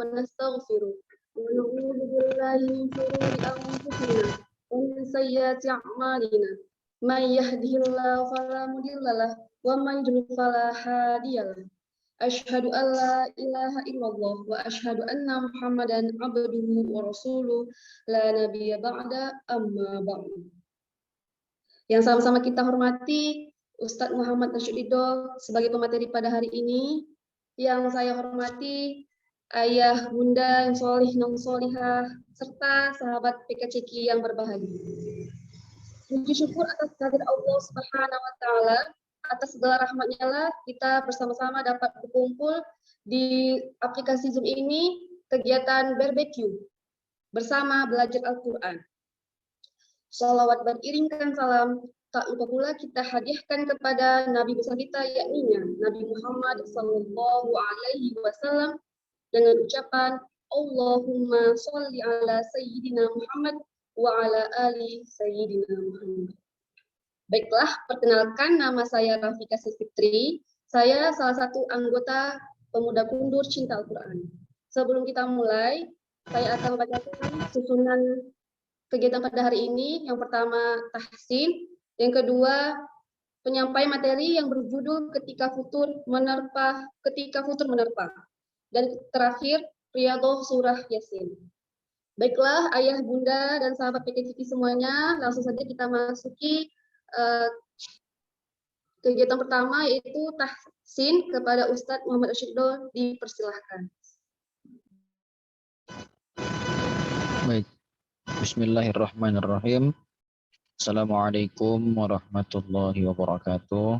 ونستغفره ونعوذ بالله من شرور أنفسنا ومن سيئات أعمالنا من يهده الله فلا مضل له ومن يضلل فلا هادي له أشهد أن لا إله إلا الله وأشهد أن محمدا عبده ورسوله لا نبي بعد أما بعد. Yang sama-sama kita hormati Ustadz Muhammad Nasyidido sebagai pemateri pada hari ini. Yang saya hormati ayah, bunda yang solih, non solihah, serta sahabat PKCQ yang berbahagia. Puji syukur atas kehadirat Allah Subhanahu wa Ta'ala, atas segala rahmatnya lah kita bersama-sama dapat berkumpul di aplikasi Zoom ini, kegiatan barbecue bersama belajar Al-Quran. Shalawat beriringkan salam, tak lupa pula kita hadiahkan kepada Nabi besar kita, yakni Nabi Muhammad Sallallahu Alaihi Wasallam dengan ucapan Allahumma sholli ala Sayyidina Muhammad wa ala ali Sayyidina Muhammad. Baiklah, perkenalkan nama saya Rafika Fitri. Saya salah satu anggota Pemuda Kundur Cinta Al-Quran. Sebelum kita mulai, saya akan membacakan susunan kegiatan pada hari ini. Yang pertama tahsin, yang kedua penyampaian materi yang berjudul ketika futur menerpa, dan terakhir Riyadhah Surah Yasin. Baiklah ayah, bunda, dan sahabat PKCQ semuanya, langsung saja kita masuki kegiatan pertama, yaitu tahsin. Kepada Ustadz Muhammad Nasyidido dipersilahkan. Baik. Bismillahirrahmanirrahim. Assalamualaikum warahmatullahi wabarakatuh.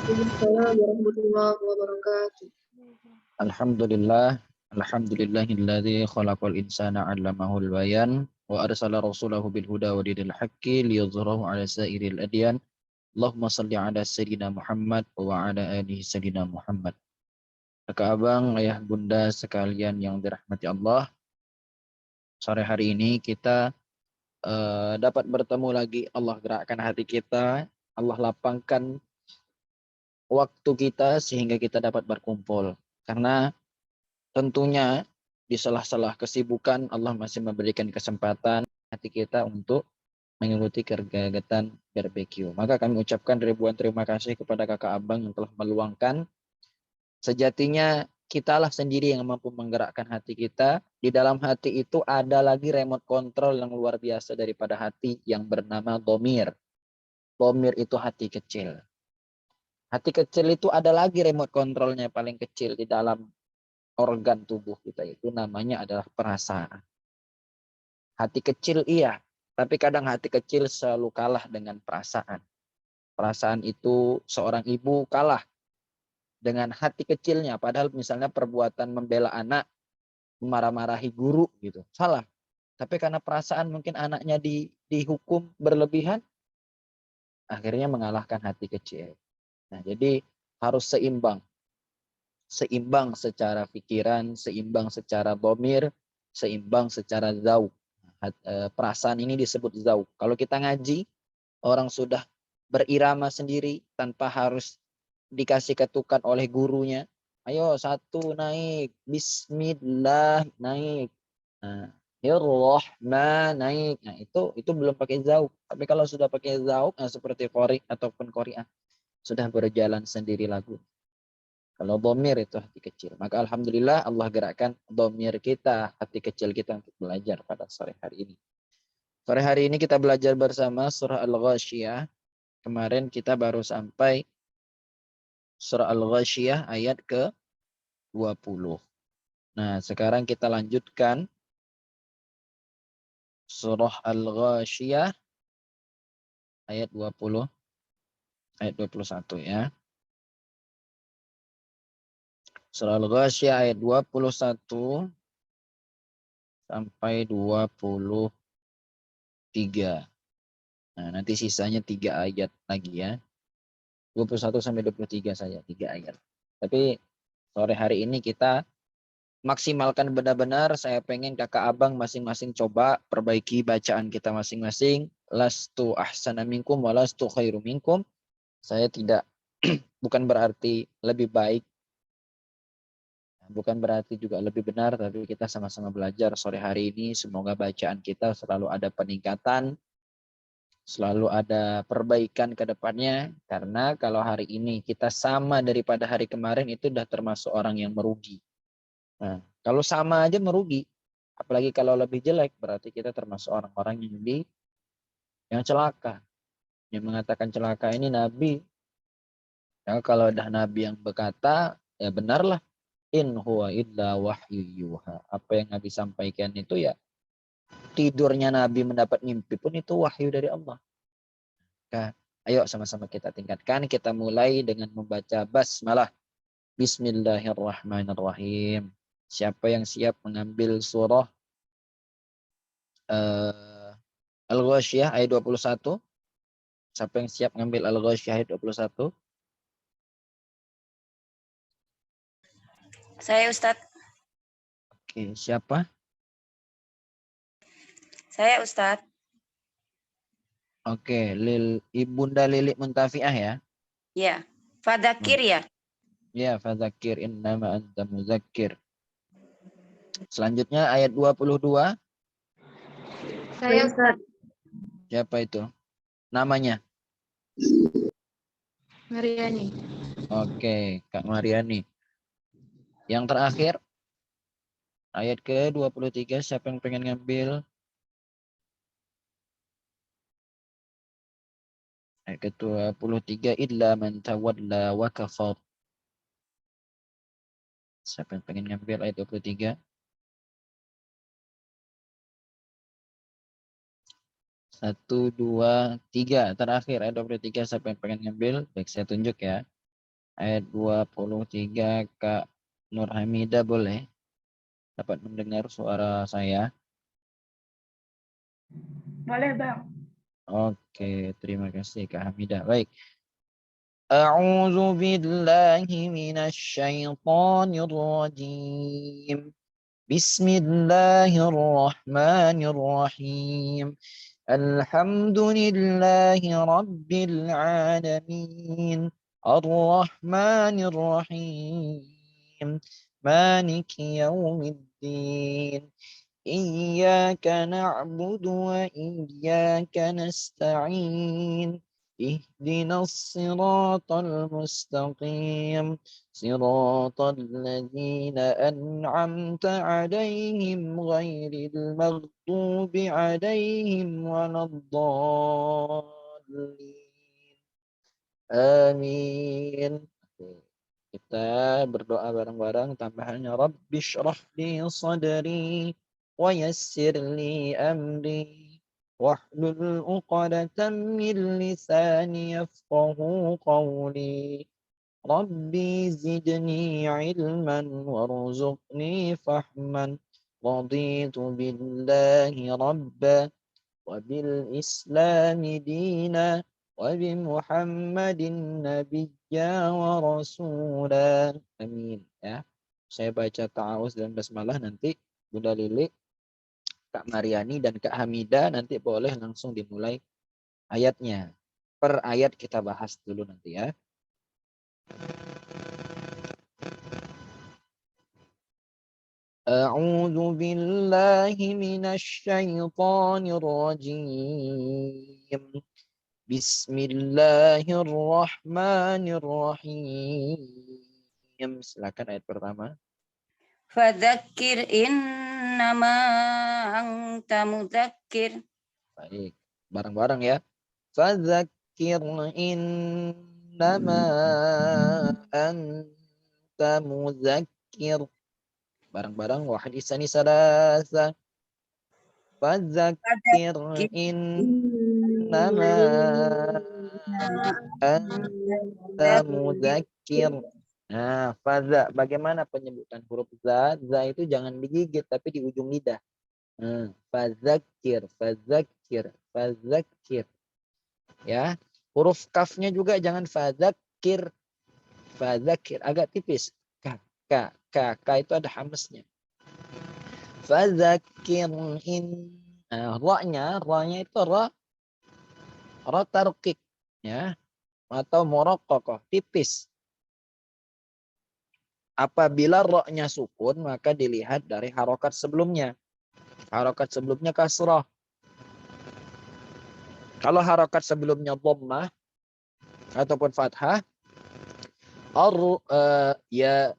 Waalaikumsalam warahmatullahi wabarakatuh. Alhamdulillahilladzi khalaqal insana 'allamahul bayan wa arsala rasulahu bil huda wa dinil haqqi liyudhhirahu 'ala sa'iril adyan. Allahumma shalli 'ala sayyidina Muhammad wa 'ala ali sayyidina Muhammad. Kakak abang, ayah bunda sekalian yang dirahmati Allah, sore hari ini kita dapat bertemu lagi. Allah gerakkan hati kita, Allah lapangkan waktu kita sehingga kita dapat berkumpul. Karena tentunya di sela-sela kesibukan Allah masih memberikan kesempatan hati kita untuk mengikuti kegiatan barbecue. Maka kami ucapkan ribuan terima kasih kepada kakak abang yang telah meluangkan. Sejatinya kitalah sendiri yang mampu menggerakkan hati kita. Di dalam hati itu ada lagi remote control yang luar biasa daripada hati yang bernama dhamir. Dhamir itu hati kecil. Hati kecil itu ada lagi remote controlnya paling kecil di dalam organ tubuh kita, itu namanya adalah perasaan. Hati kecil iya, tapi kadang hati kecil selalu kalah dengan perasaan. Perasaan itu seorang ibu kalah dengan hati kecilnya, padahal misalnya perbuatan membela anak, marah-marahi guru gitu, salah. Tapi karena perasaan mungkin anaknya dihukum berlebihan, akhirnya mengalahkan hati kecil. Nah, jadi harus seimbang. Seimbang secara pikiran, seimbang secara dhamir, seimbang secara zauq. Perasaan ini disebut zauq. Kalau kita ngaji, orang sudah berirama sendiri tanpa harus dikasih ketukan oleh gurunya. Ayo satu naik, bismillah naik. Nah, ya Rahman naik. Nah, itu belum pakai zauq. Tapi kalau sudah pakai zauq, seperti qori ataupun qori'ah, sudah berjalan sendiri lagu. Kalau dhamir itu hati kecil. Maka alhamdulillah Allah gerakkan dhamir kita, hati kecil kita untuk belajar pada sore hari ini. Sore hari ini kita belajar bersama surah Al-Ghasyiyah. Kemarin kita baru sampai surah Al-Ghasyiyah ayat ke-20. Nah, sekarang kita lanjutkan surah Al-Ghasyiyah ayat 20, ayat 21 ya. Surah Al-Ghasyiyah ayat 21 sampai 23. Nah, nanti sisanya 3 ayat lagi ya. 21 sampai 23 saja, 3 ayat. Tapi sore hari ini kita maksimalkan benar-benar. Saya pengen kakak abang masing-masing coba perbaiki bacaan kita masing-masing. Lastu ahsana minkum wa lastu khairu minkum. Saya tidak bukan berarti lebih baik Bukan berarti juga lebih benar, tapi kita sama-sama belajar sore hari ini. Semoga bacaan kita selalu ada peningkatan, selalu ada perbaikan ke depannya. Karena kalau hari ini kita sama daripada hari kemarin, itu udah termasuk orang yang merugi. Nah, kalau sama aja merugi, apalagi kalau lebih jelek, berarti kita termasuk orang-orang yang celaka. Yang mengatakan celaka ini Nabi. Ya, kalau udah Nabi yang berkata, ya benarlah. In huwa illa wahyu yuha. Apa yang Nabi sampaikan itu ya, tidurnya Nabi mendapat mimpi pun itu wahyu dari Allah. Nah, ayo sama-sama kita tingkatkan. Kita mulai dengan membaca basmalah. Bismillahirrahmanirrahim. Siapa yang siap mengambil surah Al-Ghasyiyah ayat 21? Siapa yang siap mengambil Al-Ghasyiyah ayat 21? Saya Ustadz. Oke, siapa? Saya Ustadz. Oke, Ibunda Lilik Muntafiah ya. Ya. Fadzakir ya. Ya, fadzakir innama anta muzakkir. Selanjutnya ayat 22. Saya Ustaz. Siapa itu? Namanya? Mariani. Oke, Kak Mariani. Yang terakhir, ayat ke-23, siapa yang pengen ngambil? Ayat ke-23, illa man tawalla wa kafar. Siapa yang pengen ngambil ayat 23? Satu, dua, tiga. Terakhir, ayat 23, siapa yang pengen ngambil? Baik, saya tunjuk ya. Ayat 23, Kak Nur Hamida boleh? Dapat mendengar suara saya? Boleh, Bang. Oke, terima kasih Kak Hamidah. Baik. A'udzu billahi minasyaitonir rajim. Bismillahirrahmanirrahim. Alhamdulillahi rabbil alamin. Ar-Rahmanir Rahim. Maliki yaumiddin. إياك نعبد وإياك نستعين اهدنا الصراط المستقيم صراط الذين أنعمت عليهم غير المغضوب عليهم ولا الضالين آمين. Kita berdoa bareng-bareng tambahannya Rabbi shrah li sadri wa yassir li amri wahlul 'uqdatam min lisani yafqahu qawli. Rabbi zidni ilman warzuqni fahman. Raditu billahi rabba wa bil islami dina وبمحمد نبيا ورسولا. Amin ya. Saya baca ta'awuz dan basmalah, nanti Bunda Lili, Kak Mariani dan Kak Hamida nanti boleh langsung dimulai ayatnya. Per ayat kita bahas dulu nanti ya. A'udzu billahi minasy syaithanir rajim. Bismillahirrahmanirrahim. Silakan ayat pertama. Fadzakir innama anta mudzakir. Baik, bareng-bareng ya. Fadzakir innama anta mudzakir. Bareng-bareng wahid isani salasa. Fadzakir innama anta mudzakir. Nah, faza, bagaimana penyebutan huruf za? Za itu jangan digigit tapi di ujung lidah. Fadzakir, fadzakir, fadzakir. Ya, huruf kafnya juga jangan fadzakir, fadzakir, agak tipis. K itu ada hamznya. Fadzakir in. Nah, ra-nya itu ra tarqiq ya, atau muraqqaqah, tipis. Apabila roknya sukun, maka dilihat dari harokat sebelumnya. Harokat sebelumnya kasrah. Kalau harokat sebelumnya dhammah ataupun fathah, ya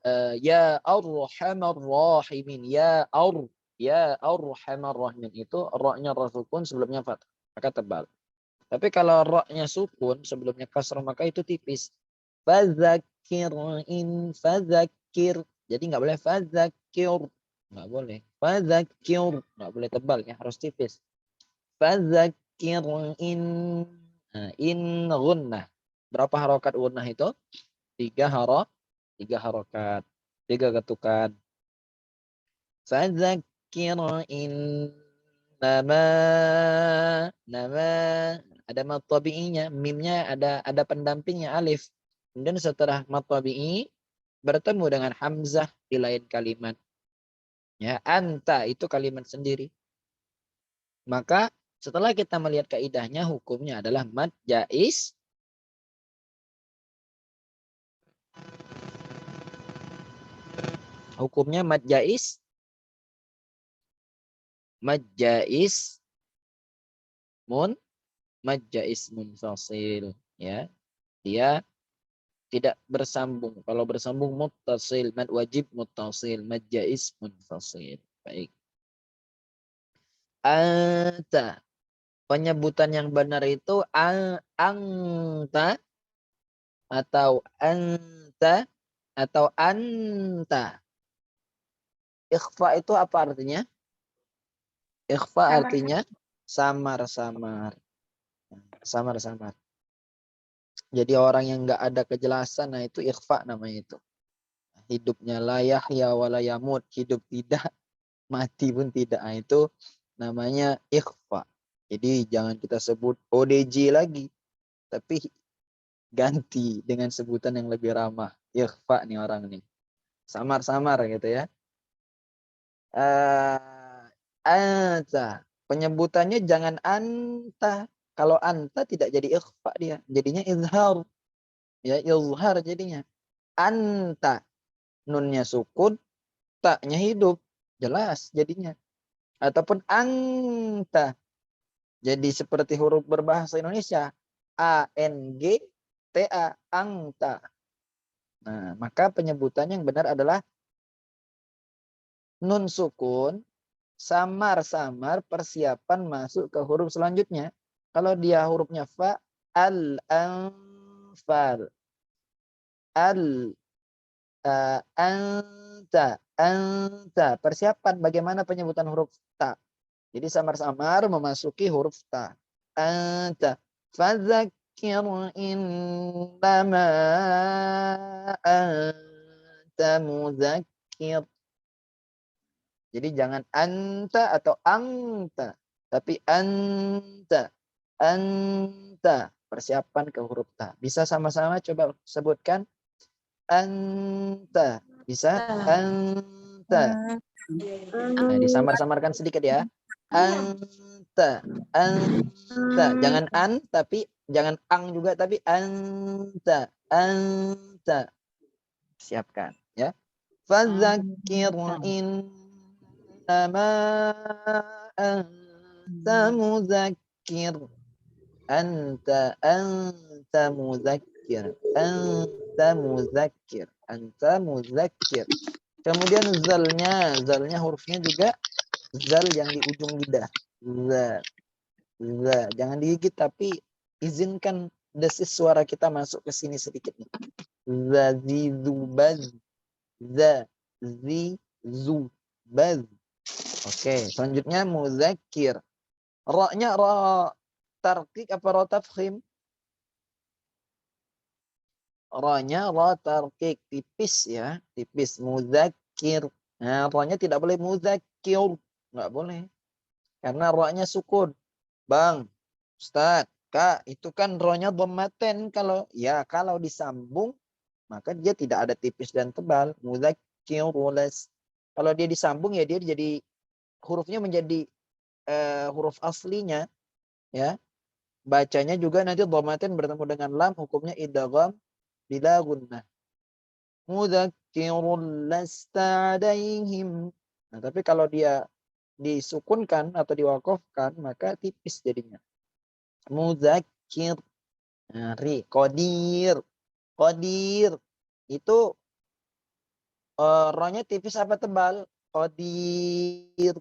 arhamar rahimin, ya arhamar rahimin, itu roknya sukun sebelumnya fathah, maka tebal. Tapi kalau roknya sukun sebelumnya kasrah, maka itu tipis. Fadzakir fadzakir. Jadi nggak boleh fadzakir, nggak boleh. Fadzakir nggak boleh tebal ya, harus tipis. Fadzakir in, nah, in gunnah. Berapa harokat gunnah itu? 3 harokat, 3 ketukan. Fadzakir in nama ada mad tabi'inya, mimnya ada pendampingnya alif. Kemudian setelah mad tabi'i bertemu dengan hamzah di lain kalimat. Ya, anta itu kalimat sendiri. Maka setelah kita melihat kaidahnya, hukumnya adalah mad jaiz. Hukumnya mad jaiz. Mad jaiz munfasil, ya. Dia tidak bersambung. Kalau bersambung muttasil, mad wajib muttasil, mad jaiz munfasil. Baik. Anta. Penyebutan yang benar itu angta atau anta atau anta. Ikhfa itu apa artinya? Ikhfa artinya samar-samar. Samar-samar. Jadi orang yang nggak ada kejelasan, nah itu ikhfa namanya itu. Hidupnya la yahya wa la yamut, hidup tidak, mati pun tidak. Nah, itu namanya ikhfa. Jadi jangan kita sebut ODJ lagi, tapi ganti dengan sebutan yang lebih ramah. Ikhfa nih orang nih. Samar-samar gitu ya. Anta. Penyebutannya jangan anta. Kalau anta tidak jadi ikhfa dia. Jadinya izhar. Ya, izhar jadinya. Anta. Nunnya sukun, taknya hidup. Jelas jadinya. Ataupun anta. Jadi seperti huruf berbahasa Indonesia. A-N-G-T-A. Angta. Nah, maka penyebutan yang benar adalah nun sukun, samar-samar persiapan masuk ke huruf selanjutnya. Kalau dia hurufnya fa, al-anfal. Anta. Persiapan bagaimana penyebutan huruf ta. Jadi samar-samar memasuki huruf ta. Anta. Fadzakir innama anta mudzakir. Jadi jangan anta atau angta, tapi anta. Anta. Persiapan ke huruf ta. Bisa sama-sama coba sebutkan. Anta. Bisa? Anta. Nah, disamar-samarkan sedikit ya. Anta. Anta. Jangan an, tapi jangan ang juga, tapi anta. Anta. Siapkan ya. Fadzakir innama anta mudzakir. Anta mudzakir. Anta mudzakir. Anta mudzakir. Kemudian zalnya hurufnya juga zal yang di ujung lidah. Za. Jangan digigit, tapi izinkan desis suara kita masuk ke sini sedikit. Za, zi, zu, baz. Za, zi, zu, baz. Oke, selanjutnya mudzakir. Ra-nya ra tarqiq apa ra tafkhim? Ra-nya ra tarqiq, tipis ya, tipis. Mudzakir. Nah, ra-nya tidak boleh mudzakir, nggak boleh. Karena ra-nya sukun. Bang, Ustaz, Kak, itu kan ra-nya dhammaten, kalau disambung maka dia tidak ada tipis dan tebal. Mudzakir. Kalau dia disambung ya dia jadi hurufnya menjadi huruf aslinya ya. Bacanya juga nanti dhammaten bertemu dengan lam, hukumnya idgham bila gunnah. mudakkirun lasta alaihim. Nah, tapi kalau dia disukunkan atau diwakafkan maka tipis jadinya. Muzakkir. Nah, qadir. Qadir itu rohnya tipis apa tebal? Qadir.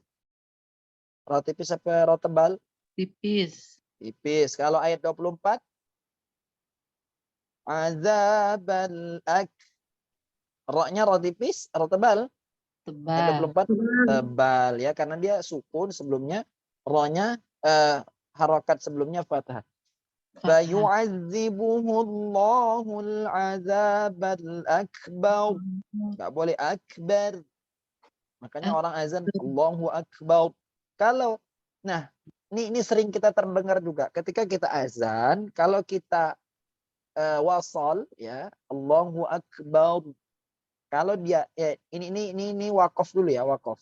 Roh tipis apa roh tebal? Tipis. Tipis. Kalau ayat 24 azabal ak. Rohnya roh tipis, roh tebal. Ayat Tebal. 24 tebal ya karena dia sukun sebelumnya, rohnya harokat sebelumnya fathah. Fathah. Fayu'adzibuhullahul azabal akbar. Enggak boleh akbar. Makanya orang azan Allahu akbar. Kalau ini sering kita terdengar juga ketika kita azan, kalau kita wasal ya Allahu akbar. Kalau dia ini wakaf dulu ya, wakaf.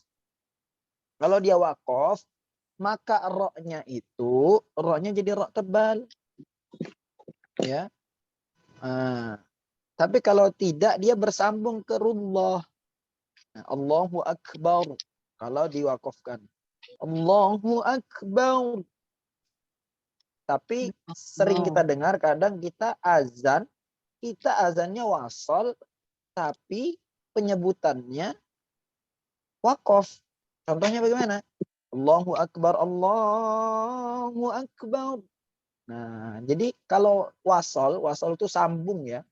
Kalau dia wakaf, maka rohnya jadi roh tebal. Ya. Tapi kalau tidak dia bersambung ke rullah. Nah, Allahu akbar. Kalau diwakafkan. Allahu akbar. Tapi sering kita dengar kadang kita azannya wasal tapi penyebutannya wakaf. Contohnya bagaimana? Allahu akbar, Allahu akbar. Nah, jadi kalau wasal itu sambung ya.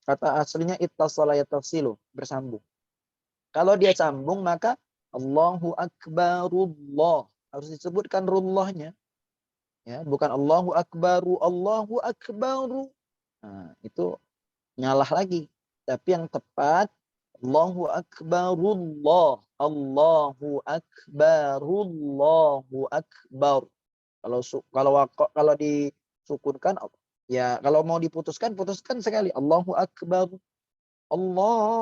Kata aslinya ittasala yatasilu, bersambung. Kalau dia sambung maka Allahu akbarullah. Harus disebutkan rullahnya. Ya, bukan Allahu akbaru, Allahu akbaru. Nah, itu nyalah lagi. Tapi yang tepat Allahu akbarullah. Allahu akbarullahu akbar. Kalau disukunkan ya, kalau mau putuskan sekali. Allahu akbar. Allahu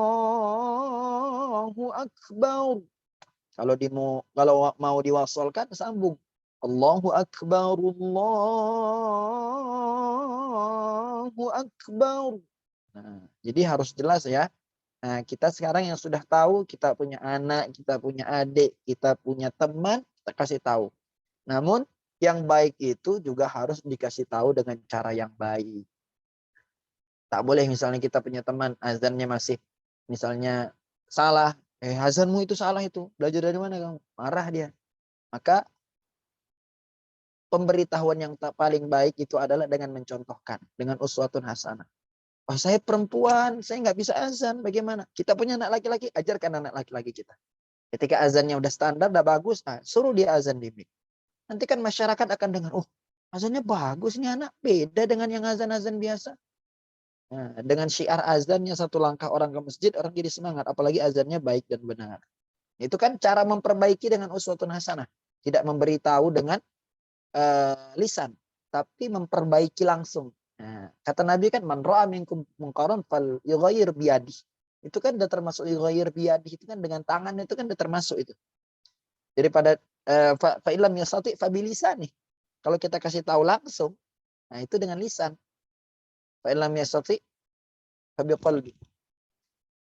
akbar. Kalau mau diwasalkan sambung. Allahu akbar. Allahu akbar. Nah, jadi harus jelas ya. Nah, kita sekarang yang sudah tahu, kita punya anak, kita punya adik, kita punya teman, kita kasih tahu. Namun yang baik itu juga harus dikasih tahu dengan cara yang baik. Tak boleh misalnya kita punya teman azannya masih misalnya salah. Azanmu itu salah itu. Belajar dari mana kamu? Marah dia. Maka pemberitahuan yang paling baik itu adalah dengan mencontohkan. Dengan uswatun hasanah. Oh, saya perempuan, saya nggak bisa azan. Bagaimana? Kita punya anak laki-laki, ajarkan anak laki-laki kita. Ketika azannya udah standar, udah bagus, suruh dia azan di mik. Nanti kan masyarakat akan dengar, oh azannya bagus nih anak, beda dengan yang azan-azan biasa. Nah, dengan syiar azannya satu langkah orang ke masjid, orang jadi semangat. Apalagi azannya baik dan benar. Itu kan cara memperbaiki dengan uswatun hasanah. Tidak memberitahu dengan lisan, tapi memperbaiki langsung. Nah, kata Nabi kan, man ra'a minkum munkaran fal yughayyir biyadi. Itu kan udah termasuk yughayyir biyadi, itu kan dengan tangan, itu kan udah termasuk itu. Daripada fa illam yastati fa bilisani. Kalau kita kasih tahu langsung, nah itu dengan lisan. Fa illam yastati fa biqalbi.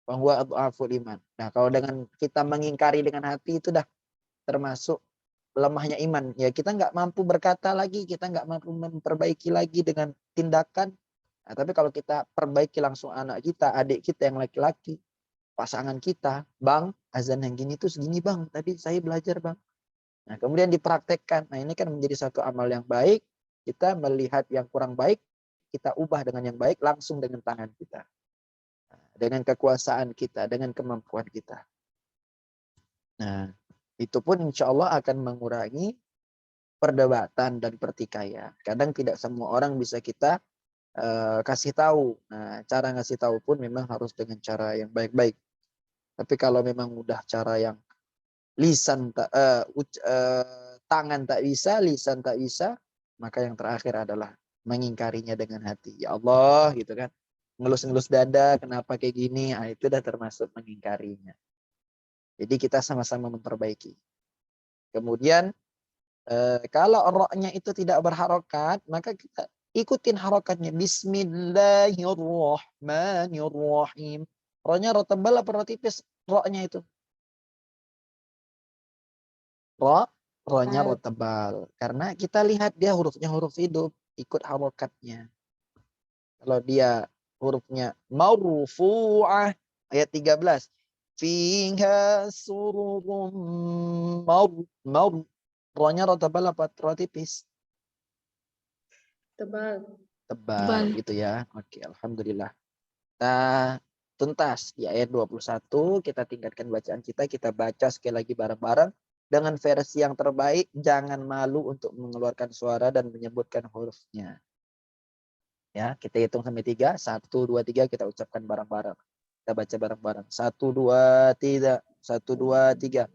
Wa huwa adhaful iman. Nah, kalau dengan kita mengingkari dengan hati itu dah termasuk lemahnya iman. Ya, kita nggak mampu berkata lagi, kita nggak mampu memperbaiki lagi dengan tindakan. Nah, tapi kalau kita perbaiki langsung anak kita, adik kita yang laki-laki, pasangan kita, bang, azan yang gini tuh segini bang, tadi saya belajar bang. Nah, kemudian dipraktekkan. Nah, ini kan menjadi satu amal yang baik. Kita melihat yang kurang baik, kita ubah dengan yang baik langsung dengan tangan kita. Nah, dengan kekuasaan kita, dengan kemampuan kita. Nah, itu pun insya Allah akan mengurangi perdebatan dan pertikaian. Kadang tidak semua orang bisa kita kasih tahu. Nah, cara ngasih tahu pun memang harus dengan cara yang baik-baik. Tapi kalau memang udah cara yang tangan tak bisa, lisan tak bisa, maka yang terakhir adalah mengingkarinya dengan hati. Ya Allah, gitu kan. Ngelus-ngelus dada, kenapa kayak gini? Nah, itu udah termasuk mengingkarinya. Jadi kita sama-sama memperbaiki. Kemudian kalau roknya itu tidak berharokat, maka kita ikutin harokatnya. Bismillahirrahmanirrahim. Ro-nya ro tebal apa ro tipis? Ro-nya itu. Ro-nya ro tebal. Karena kita lihat dia hurufnya huruf hidup. Ikut harokatnya. Kalau dia hurufnya marfu'ah. Ayat 13. Fiha sururum Ro-nya ro tebal apa ro tipis? Tebal. Tebal gitu ya. Oke, alhamdulillah. Nah, tuntas di ayat 21 kita tingkatkan bacaan kita baca sekali lagi bareng-bareng dengan versi yang terbaik. Jangan malu untuk mengeluarkan suara dan menyebutkan hurufnya. Ya, kita hitung sampai 3. 1, 2, 3 kita ucapkan bareng-bareng. Kita baca bareng-bareng. 1, 2, 3. 1, 2, 3.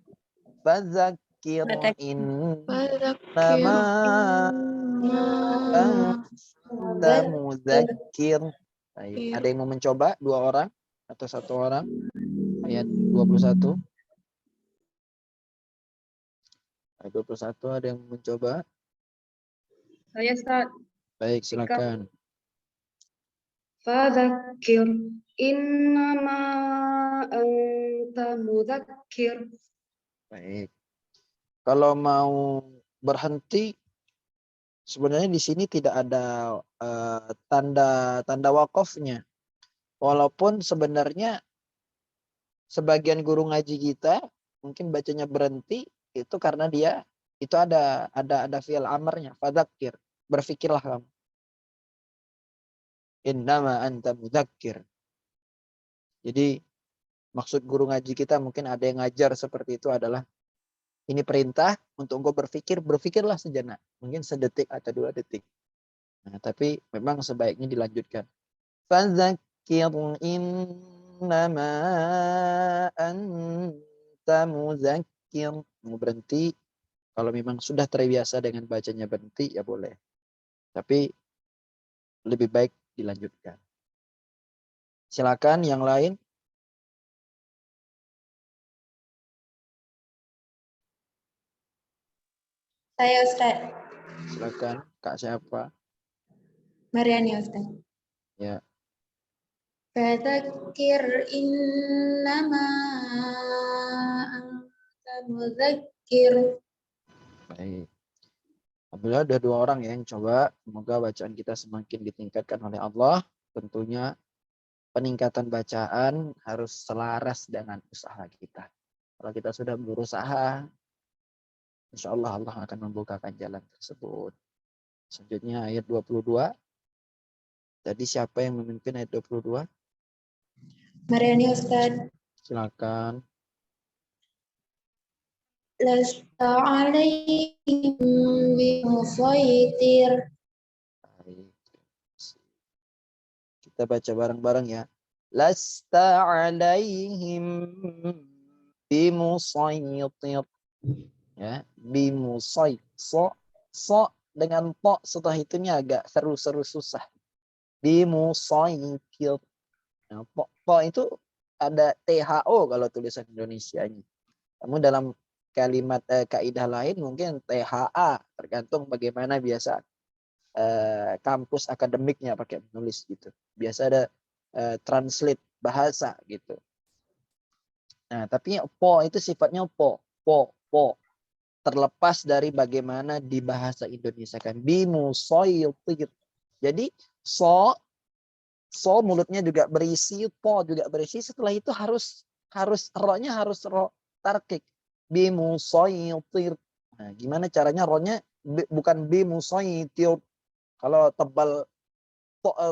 Fadzakir innama anta mudzakir. Baik. Ada yang mau mencoba? 2 orang atau 1 orang? Ayat 21. Ayat 21 ada yang mencoba? Saya start. Baik, silakan. Fadzakir innama anta mudzakir. Baik. Kalau mau berhenti, sebenarnya di sini tidak ada tanda wakofnya. Walaupun sebenarnya sebagian guru ngaji kita mungkin bacanya berhenti itu karena dia itu ada fi'il amarnya, fadzakir, berfikirlah kamu. Innama anta mudzakir. Jadi maksud guru ngaji kita mungkin ada yang ngajar seperti itu adalah ini perintah untuk engkau berfikirlah sejenak, mungkin sedetik atau 2 detik. Nah, tapi memang sebaiknya dilanjutkan. Fadzakir innama anta mudzakir. Mau berhenti, kalau memang sudah terbiasa dengan bacanya berhenti ya boleh. Tapi lebih baik dilanjutkan. Silakan yang lain. Saya Ustaz. Silakan, Kak siapa? Mariani Ustaz. Ya. Fadzakir innama anta mudzakir. Baik. Alhamdulillah ada 2 orang yang coba. Semoga bacaan kita semakin ditingkatkan oleh Allah. Tentunya peningkatan bacaan harus selaras dengan usaha kita. Kalau kita sudah berusaha, insya Allah Allah akan membukakan jalan tersebut. Selanjutnya ayat 22. Tadi siapa yang memimpin ayat 22? Mariani Ustaz. Silakan. Lasta alaihim bimusaitir. Baik. Kita baca bareng-bareng ya. Lasta alaihim bimusaitir. Ya, bimusai. So dengan po setelah itunya agak seru-seru susah. Bimusaitir. Nah, po itu ada THO kalau tulisan Indonesianya. Namun dalam kalimat kaidah lain mungkin THA, tergantung bagaimana biasa kampus akademiknya pakai menulis gitu. Biasa ada translate bahasa gitu. Nah, tapi po itu sifatnya po. Terlepas dari bagaimana di bahasa Indonesia kan. Bimusaitir. Jadi so mulutnya juga berisi, po juga berisi. Setelah itu harus ro-nya harus ro tarkik. Bimusaitir. Nah, gimana caranya ro-nya bukan bimusaitir. Kalau tebal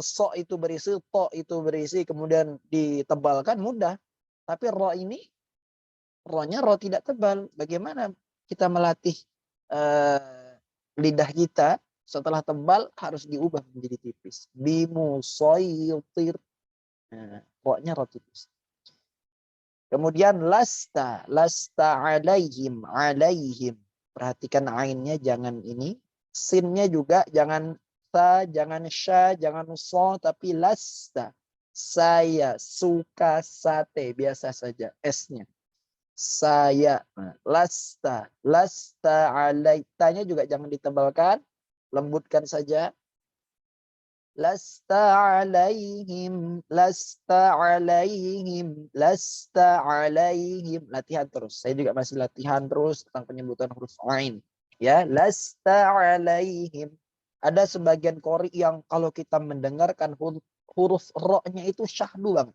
so itu berisi, to itu berisi, kemudian ditebalkan mudah. Tapi ro ini, ro-nya ro tidak tebal. Bagaimana kita melatih lidah kita setelah tebal harus diubah menjadi tipis. Bimusaitir. Nah, ro-nya ro tipis. Kemudian lasta alaihim. Perhatikan ainnya jangan ini. Sinnya juga jangan sa, jangan sya, jangan so, tapi lasta. Saya suka sate, biasa saja S-nya. Saya. Nah, lasta alaitanya juga jangan ditebalkan, lembutkan saja. Lasta alaihim, lasta alaihim, lasta alaihim. Latihan terus. Saya juga masih latihan terus tentang penyebutan huruf ain. Ya, lasta alaihim. Ada sebagian qori yang kalau kita mendengarkan huruf ro-nya itu syahdu banget.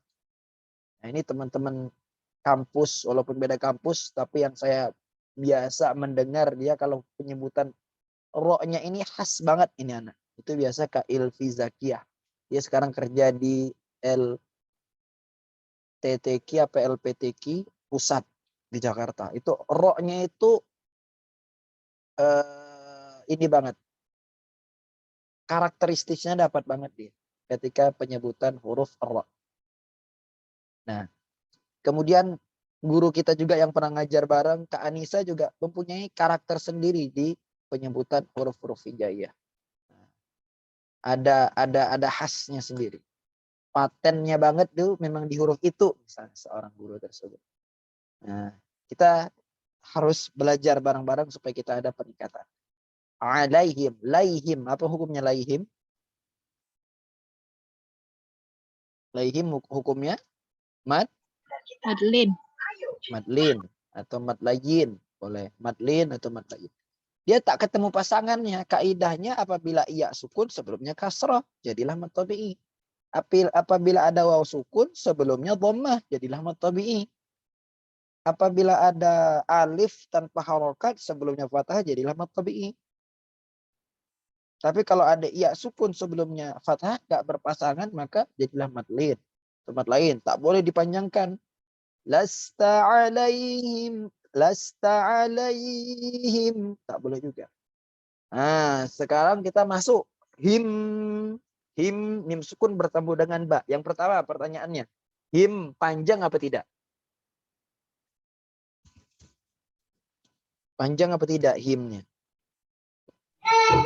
Nah, ini teman-teman kampus, walaupun beda kampus, tapi yang saya biasa mendengar dia kalau penyebutan ro-nya ini khas banget ini anak. Itu biasa Kak Ilfi Zakiyah. Dia sekarang kerja di LTTQ apa LPTQ pusat di Jakarta. Itu ro-nya itu ini banget. Karakteristiknya dapat banget dia ketika penyebutan huruf ro. Nah, kemudian guru kita juga yang pernah ngajar bareng, Kak Anissa juga mempunyai karakter sendiri di penyebutan huruf-huruf hijaiyah. Ada khasnya sendiri. Patennya banget tuh memang di huruf itu, misalnya seorang guru tersebut. Nah, kita harus belajar bareng-bareng supaya kita ada peningkatan. Alaihim, laihim, apa hukumnya laihim? Laihim hukumnya Adlin. madlin atau madlayin, boleh madlin atau madlayin. Dia tak ketemu pasangannya. Kaidahnya apabila iya sukun sebelumnya kasrah, jadilah mad tabi'i. Apabila ada waw sukun sebelumnya dhammah, jadilah mad tabi'i. Apabila ada alif tanpa harokat sebelumnya fathah, jadilah mad tabi'i. Tapi kalau ada iya sukun sebelumnya fathah gak berpasangan, maka jadilah mad lin. Tempat lain tak boleh dipanjangkan. Lasta alaihim, lasta alaihim, tak boleh juga. Nah, sekarang kita masuk him, mim sukun bertemu dengan ba. Yang pertama pertanyaannya, him panjang apa tidak? Panjang apa tidak himnya?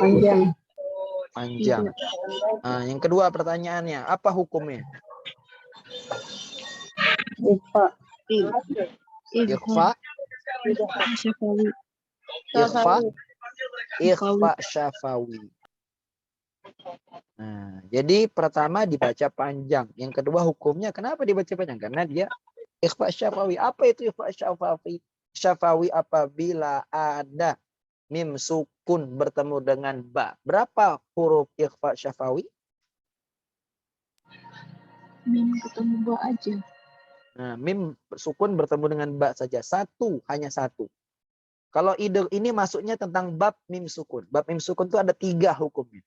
Panjang. Panjang. Nah, yang kedua pertanyaannya, apa hukumnya? Ikhfa. Ikhfa, Syafawi. ikhfa syafawi. Nah, jadi pertama dibaca panjang, yang kedua hukumnya kenapa dibaca panjang? Karena dia ikhfa syafawi. Apa itu ikhfa syafawi? Syafawi apabila ada mim sukun bertemu dengan ba. Berapa huruf ikhfa syafawi? Mim ketemu ba aja. Nah, mim sukun bertemu dengan ba saja. Satu, hanya satu. Kalau ide ini masuknya tentang bab mim sukun. Bab mim sukun itu ada 3 hukumnya.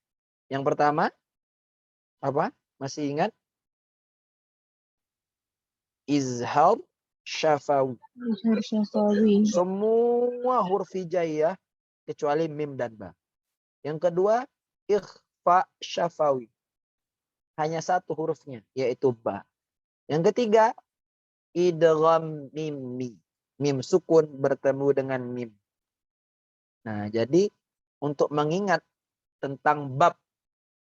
Yang pertama, apa? Masih ingat? Izhar syafawi. Izhar Syafawi. Semua huruf hijaiyah kecuali mim dan ba. Yang kedua, ikhfa syafawi. Hanya satu hurufnya, yaitu ba. Yang ketiga, idgham mimi. Mim sukun bertemu dengan mim. Nah, jadi untuk mengingat tentang bab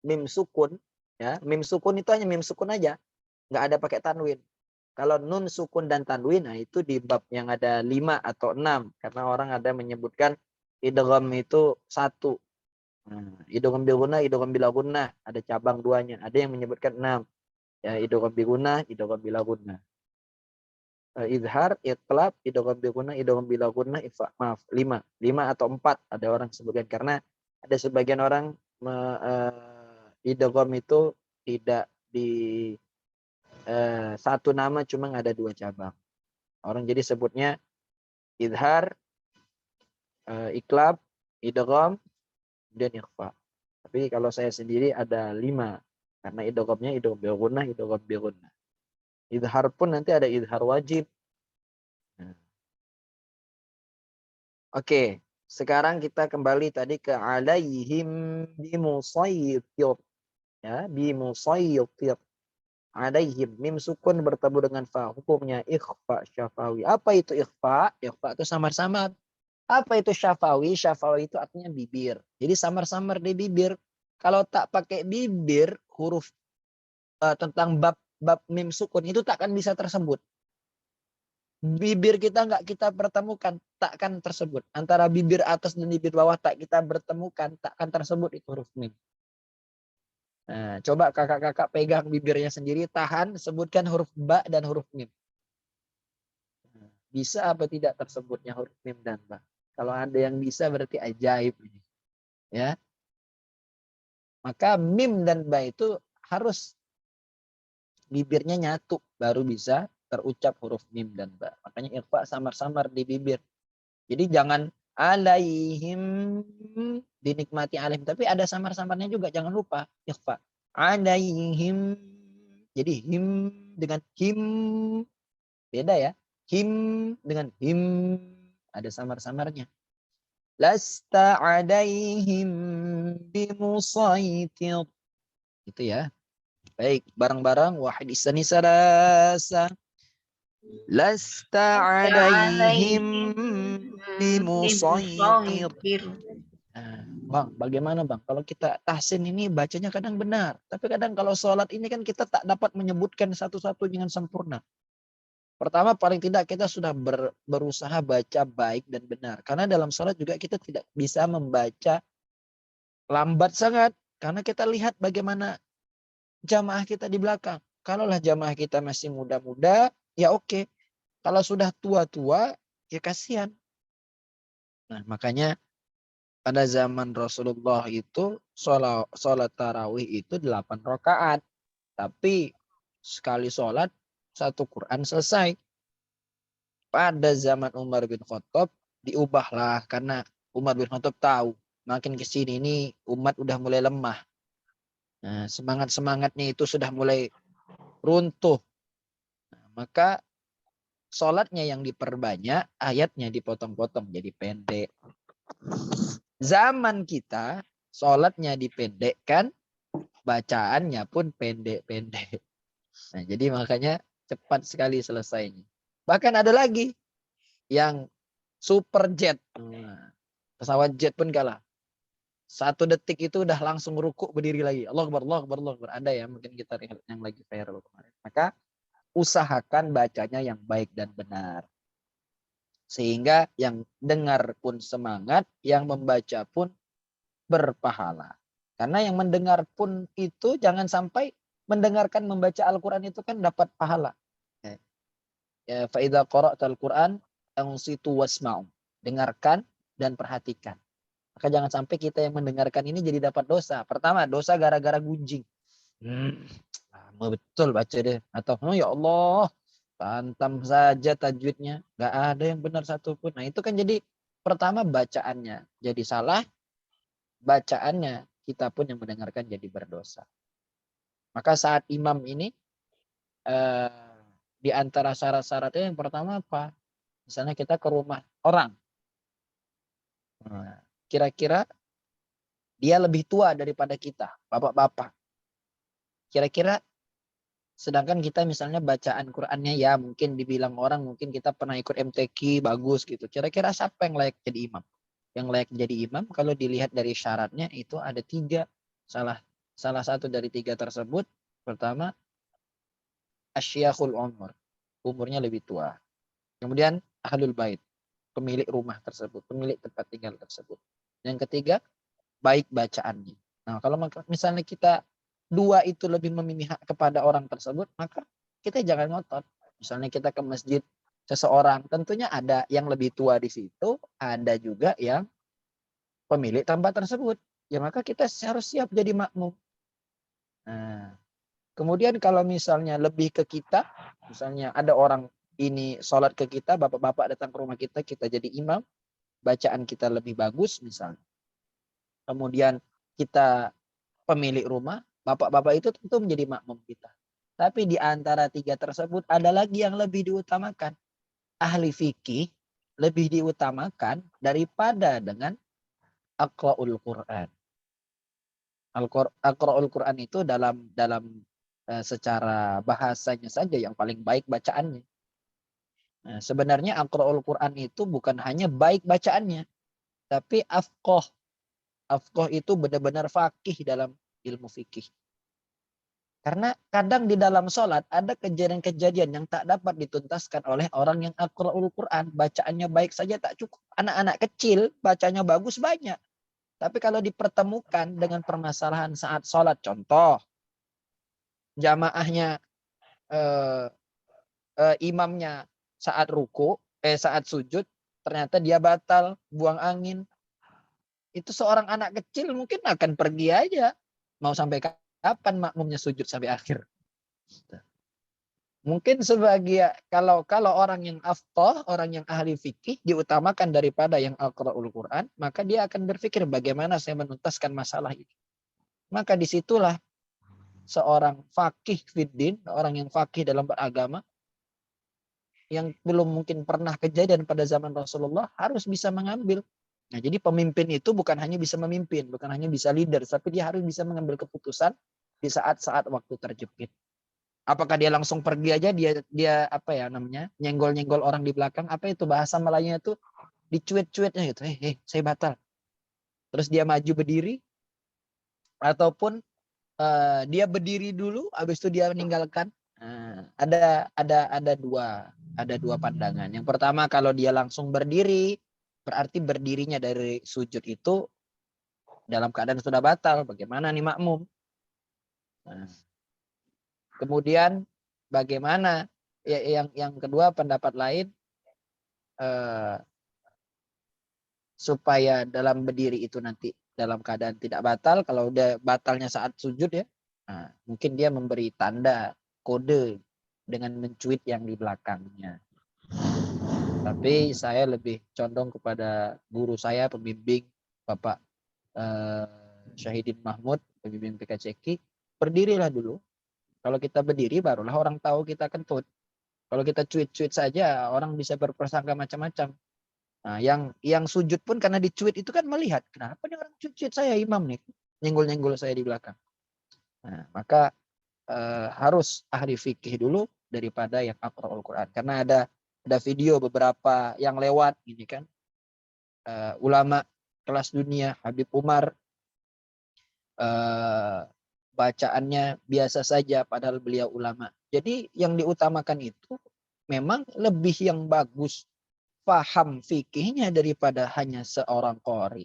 mim sukun, ya, mim sukun itu hanya mim sukun aja, nggak ada pakai tanwin. Kalau nun sukun dan tanwin, nah itu di bab yang ada 5 atau 6, karena orang ada menyebutkan idgham itu 1. Nah, idgham bi gunnah, idgham bila gunnah, ada cabang 2-nya. Ada yang menyebutkan 6. Ya, idgham bi gunnah, idgham bila gunnah. Izhar, iqlab, idgham bi gunnah, idgham bila gunnah, ikhfa. Maaf, 5 atau 4 ada orang sebutkan, karena ada sebagian orang idgham itu tidak di satu nama, cuma ada 2 cabang. Orang jadi sebutnya izhar, iqlab, idgham, dan ikhfa. Tapi kalau saya sendiri ada 5, karena idghamnya idgham bi gunnah, idgham bi gunnah. Izhar pun nanti ada izhar wajib. Nah. Oke, sekarang kita kembali tadi ke alaihim bimusaytir. Ya, bimusaytir. Alaihim, mim sukun bertemu dengan fa. Hukumnya ikhfa syafawi. Apa itu ikhfa? Ikhfa itu samar-samar. Apa itu syafawi? Syafawi itu artinya bibir. Jadi samar-samar di bibir. Kalau tak pakai bibir, huruf tentang bab mim sukun itu takkan bisa tersebut. Bibir kita nggak kita pertemukan, takkan tersebut. Antara bibir atas dan bibir bawah tak kita bertemukan, takkan tersebut itu huruf mim. Nah, coba kakak-kakak pegang bibirnya sendiri, tahan, sebutkan huruf ba dan huruf mim. Bisa apa tidak tersebutnya huruf mim dan ba? Kalau ada yang bisa berarti ajaib ini. Ya. Maka mim dan ba itu harus bibirnya nyatu baru bisa terucap huruf mim dan ba. Makanya ikhfa samar-samar di bibir. Jadi jangan alaihim dinikmati alaihim, tapi ada samar-samarnya juga, jangan lupa ikhfa. Alaihim. Jadi him dengan him beda ya. Him dengan him ada samar-samarnya. Lasta alaihim bimusaitir. Itu ya. Baik, bareng-bareng wahid isani salasa. Lasta alaihim bimusaitir. Nah, Bang, bagaimana Bang? Kalau kita tahsin ini bacanya kadang benar. Tapi kadang kalau sholat ini kan kita tak dapat menyebutkan satu-satu dengan sempurna. Pertama, paling tidak kita sudah berusaha baca baik dan benar. Karena dalam sholat juga kita tidak bisa membaca lambat sangat. Karena kita lihat bagaimana jamaah kita di belakang. Kalaulah jamaah kita masih muda-muda, ya oke. Kalau sudah tua-tua, ya kasihan. Nah, makanya pada zaman Rasulullah itu sholat tarawih itu 8 rakaat. Tapi sekali sholat 1 Quran selesai. Pada zaman Umar bin Khattab diubahlah karena Umar bin Khattab tahu makin ke sini ini umat udah mulai lemah. Nah, semangat-semangatnya itu sudah mulai runtuh. Nah, maka sholatnya yang diperbanyak, ayatnya dipotong-potong jadi pendek. Zaman kita sholatnya dipendekkan, bacaannya pun pendek-pendek. Nah, jadi makanya cepat sekali selesainya. Bahkan ada lagi yang super jet. Nah, pesawat jet pun kalah. 1 detik itu udah langsung rukuk berdiri lagi. Allah Akbar, Allah Akbar, Allah Akbar. Ada ya mungkin kita lihat yang lagi viral kemarin. Maka usahakan bacanya yang baik dan benar. Sehingga yang dengar pun semangat, yang membaca pun berpahala. Karena yang mendengar pun itu jangan sampai mendengarkan membaca Al-Quran itu kan dapat pahala. Ya, fa idza qara'tal Qur'an ansitu wasma'u. Dengarkan dan perhatikan. Maka jangan sampai kita yang mendengarkan ini jadi dapat dosa. Pertama, dosa gara-gara gunjing. Betul baca deh. Atau ya Allah, tantam saja tajwidnya. Gak ada yang benar satupun. Nah itu kan jadi pertama bacaannya jadi salah. Bacaannya kita pun yang mendengarkan jadi berdosa. Maka saat imam ini di antara syarat-syaratnya yang pertama apa? Misalnya kita ke rumah orang. Nah, kira-kira dia lebih tua daripada kita, bapak-bapak. Kira-kira sedangkan kita misalnya bacaan Qur'annya ya mungkin dibilang orang mungkin kita pernah ikut MTQ bagus gitu. Kira-kira siapa yang layak jadi imam? Yang layak jadi imam kalau dilihat dari syaratnya itu ada 3. Salah satu dari 3 tersebut. Pertama, asyakhul umur. Umurnya lebih tua. Kemudian ahlul bait. Pemilik rumah tersebut. Pemilik tempat tinggal tersebut. Yang ketiga, baik bacaannya. Nah kalau misalnya kita 2 itu lebih memihak kepada orang tersebut, maka kita jangan ngotot. Misalnya kita ke masjid seseorang, tentunya ada yang lebih tua di situ, ada juga yang pemilik tempat tersebut. Ya maka kita harus siap jadi makmum. Nah, kemudian kalau misalnya lebih ke kita, misalnya ada orang ini sholat ke kita, bapak-bapak datang ke rumah kita, kita jadi imam, bacaan kita lebih bagus misalnya. Kemudian kita pemilik rumah, bapak-bapak itu tentu menjadi makmum kita. Tapi di antara 3 tersebut ada lagi yang lebih diutamakan. Ahli fikih lebih diutamakan daripada dengan aqra'ul Quran. Aqra'ul Quran itu dalam secara bahasanya saja yang paling baik bacaannya. Nah, sebenarnya aqra'ul Quran itu bukan hanya baik bacaannya, tapi afqah. Afqah itu benar-benar faqih dalam ilmu fikih. Karena kadang di dalam sholat ada kejadian-kejadian yang tak dapat dituntaskan oleh orang yang aqra'ul Quran. Bacaannya baik saja tak cukup. Anak-anak kecil bacanya bagus banyak. Tapi kalau dipertemukan dengan permasalahan saat sholat, contoh jamaahnya imamnya saat ruku, saat sujud, ternyata dia batal, buang angin. Itu seorang anak kecil mungkin akan pergi aja. Mau sampai kapan makmumnya sujud sampai akhir. Mungkin sebagai kalau orang yang afqah, orang yang ahli fikih diutamakan daripada yang al-Qur'anul Quran, maka dia akan berpikir bagaimana saya menuntaskan masalah ini. Maka disitulah seorang faqih fiddin, orang yang faqih dalam beragama, yang belum mungkin pernah kejadian pada zaman Rasulullah harus bisa mengambil. Nah, jadi pemimpin itu bukan hanya bisa memimpin, bukan hanya bisa leader, tapi dia harus bisa mengambil keputusan di saat-saat waktu terjepit. Apakah dia langsung pergi aja, dia apa ya namanya, nyenggol-nyenggol orang di belakang, apa itu bahasa Melayunya itu, dicuit-cuitnya gitu, saya batal. Terus dia maju berdiri, ataupun dia berdiri dulu, habis itu dia meninggalkan. Nah, ada dua pandangan. Yang pertama, kalau dia langsung berdiri, berarti berdirinya dari sujud itu dalam keadaan sudah batal. Bagaimana nih makmum? Nah, kemudian bagaimana? Yang kedua, pendapat lain, supaya dalam berdiri itu nanti dalam keadaan tidak batal. Kalau udah batalnya saat sujud ya, nah, mungkin dia memberi tanda kode dengan mencuit yang di belakangnya. Tapi saya lebih condong kepada guru saya, pembimbing Bapak Syahidin Mahmud, pembimbing PKCK, berdirilah dulu. Kalau kita berdiri barulah orang tahu kita kentut. Kalau kita cuit-cuit saja orang bisa berprasangka macam-macam. Nah, yang sujud pun karena dicuit itu kan melihat, kenapa nih orang cuit-cuit saya imam nih, nyenggol-nyenggol saya di belakang. Nah, maka harus ahli fikih dulu daripada yang aqra'ul Quran. Karena ada video beberapa yang lewat ini kan, ulama kelas dunia Habib Umar, bacaannya biasa saja padahal beliau ulama. Jadi yang diutamakan itu memang lebih yang bagus paham fikihnya daripada hanya seorang qori.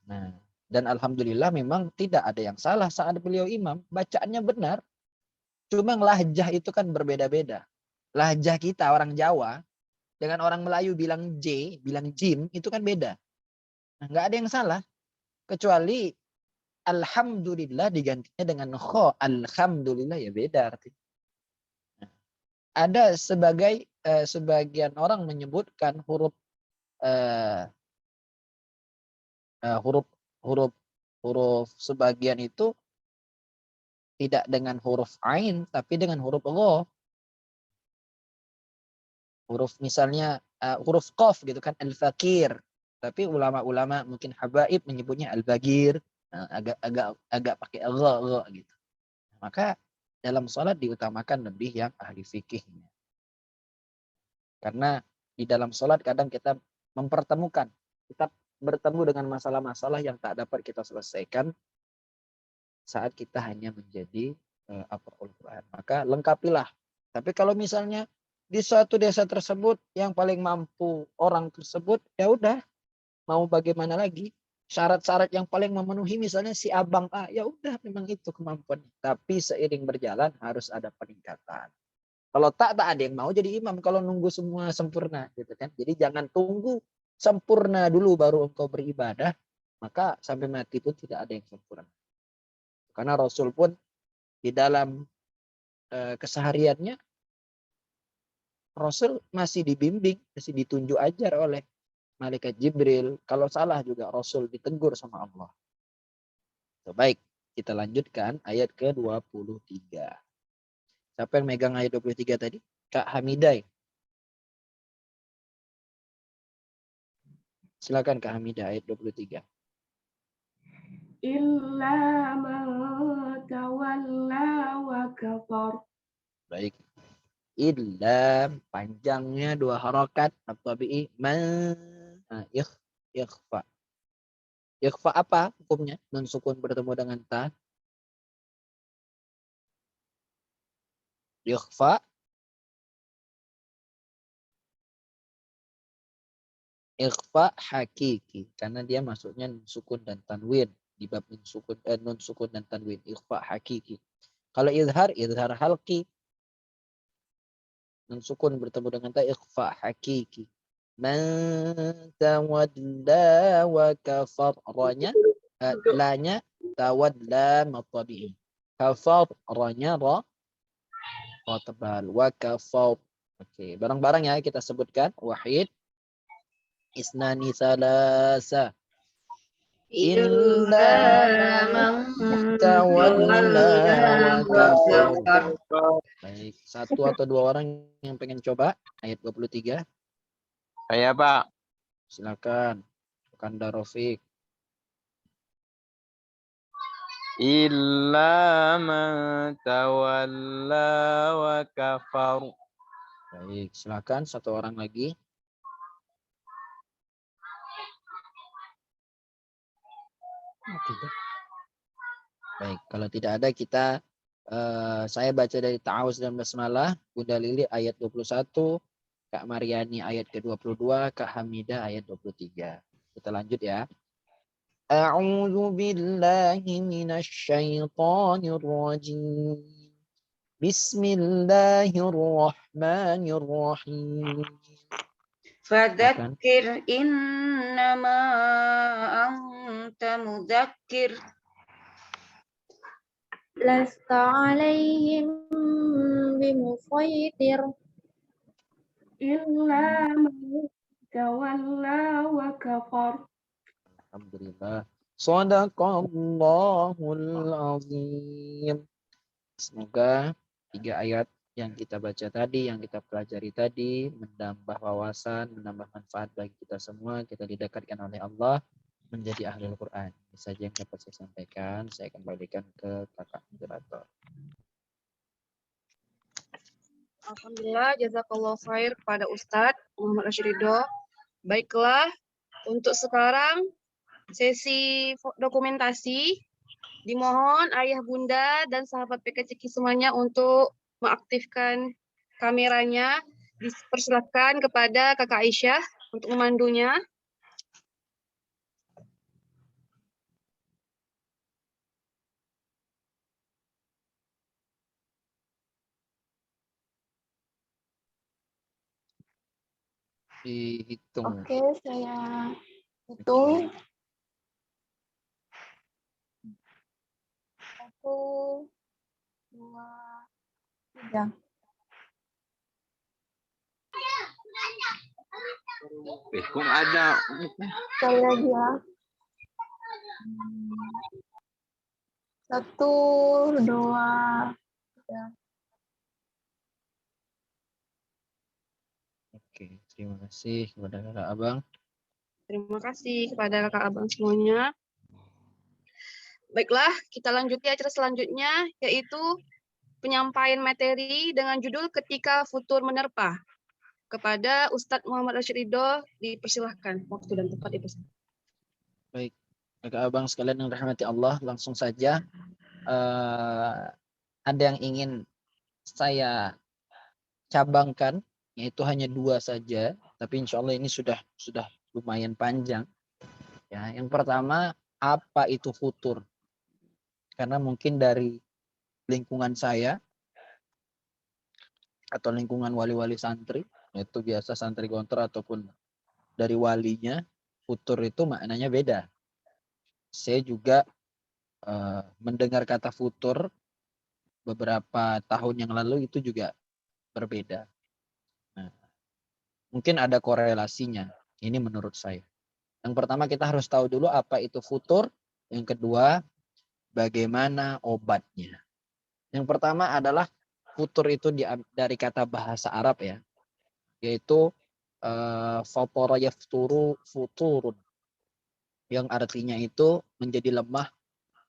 Nah, dan alhamdulillah memang tidak ada yang salah saat beliau imam, bacaannya benar. Cuma lahjah itu kan berbeda-beda. Lahjah kita orang Jawa dengan orang Melayu bilang J, bilang jim, itu kan beda. Nah, nggak ada yang salah. Kecuali alhamdulillah digantinya dengan kho. Alhamdulillah ya beda artinya. Nah, ada sebagian orang menyebutkan huruf huruf sebagian itu tidak dengan huruf ain tapi dengan huruf gha. Huruf misalnya huruf qaf gitu kan, al-fakir. Tapi ulama-ulama mungkin habaib menyebutnya al-bagir, agak pakai gha gitu. Maka dalam sholat diutamakan lebih yang ahli fikihnya. Karena di dalam sholat kadang kita mempertemukan, kita bertemu dengan masalah-masalah yang tak dapat kita selesaikan saat kita hanya menjadi aqra'ul Quran. Maka lengkapilah. Tapi kalau misalnya di suatu desa tersebut yang paling mampu orang tersebut, ya udah, mau bagaimana lagi? Syarat-syarat yang paling memenuhi misalnya si abang A, ya udah memang itu kemampuannya. Tapi seiring berjalan harus ada peningkatan. Kalau tak ada yang mau jadi imam kalau nunggu semua sempurna gitu kan. Jadi jangan tunggu sempurna dulu baru engkau beribadah, maka sampai mati pun tidak ada yang sempurna. Karena Rasul pun di dalam kesehariannya Rasul masih dibimbing, masih ditunjuk ajar oleh malaikat Jibril. Kalau salah juga Rasul ditegur sama Allah. Baik, kita lanjutkan ayat ke-23. Siapa yang megang ayat 23 tadi? Kak Hamidai. Silakan Kak Hamidah ayat 23. Illa man tawalla wa kafar. Baik. Illa panjangnya 2 harokat at-tabi'i ikhfa. Ikhfa apa hukumnya? Nun sukun bertemu dengan ta. Ikhfa Ikhfa hakiki karena dia masuknya nun sukun dan tanwin di bab nun sukun dan tanwin. Ikhfa hakiki. Kalau izhar halqi. Nun sukun bertemu dengan ta, ikhfa hakiki. Man tawadla wa kafar. Ranya lanya tawadla matabi'i. Kafar ranya ra tebal. Wa kafar. Oke, barang-barang ya kita sebutkan. Wahid, isnani, salasa. Illa man tawalla wa kafar. Baik, satu atau dua orang yang pengen coba ayat 23. Saya, Pak. Silakan. Kanda Rafiq. Illa man tawalla wa kafar. Baik, silakan satu orang lagi. Baik, kalau tidak ada kita saya baca dari Ta'awuz dan Basmalah, Bunda Lili ayat 21, Kak Mariani ayat ke-22, Kak Hamidah ayat 23. Kita lanjut ya. A'udzu billahi minasy syaithanir rajim. Bismillahirrahmanirrahim. Fadzakir innama anta mudzakir. Lasta alaihim bimufaitir. Illa man tawalla wa kafar. Alhamdulillah. Shadaqallahul azim. Semoga 3 ayat yang kita baca tadi, yang kita pelajari tadi, menambah wawasan, menambah manfaat bagi kita semua. Kita didekatkan oleh Allah menjadi ahli Al-Quran. Ini saja yang dapat saya sampaikan. Saya kembalikan ke kakak moderator. Alhamdulillah, jazakallah khair kepada Ustadz Muhammad Rashid Ridho. Baiklah, untuk sekarang sesi dokumentasi. Dimohon ayah bunda dan sahabat PKCQ semuanya untuk mengaktifkan kameranya. Dipersilakan kepada Kakak Aisyah untuk memandunya. Dihitung. Oke, saya hitung. 1, 2, 3. Kok ada? Sekali lagi ya. 1, 2, 3. Oke, terima kasih kepada kakak abang. Terima kasih kepada kakak abang semuanya. Baiklah, kita lanjuti acara selanjutnya, yaitu penyampaian materi dengan judul Ketika Futur Menerpa. Kepada Ustadz Muhammad Rashid Ridho, dipersilahkan. Waktu dan tempat dipersilahkan. Baik, kakak abang sekalian yang dirahmati Allah, langsung saja. Ada yang ingin saya cabangkan, yaitu hanya 2 saja, tapi insya Allah ini sudah lumayan panjang. Ya, yang pertama, apa itu futur? Karena mungkin dari lingkungan saya atau lingkungan wali-wali santri, yaitu biasa santri gontor ataupun dari walinya, futur itu maknanya beda. Saya juga mendengar kata futur beberapa tahun yang lalu itu juga berbeda. Nah, mungkin ada korelasinya. Ini menurut saya. Yang pertama kita harus tahu dulu apa itu futur. Yang kedua, bagaimana obatnya. Yang pertama adalah futur itu dari kata bahasa Arab ya. Yaitu fatara yafturu futurun. Yang artinya itu menjadi lemah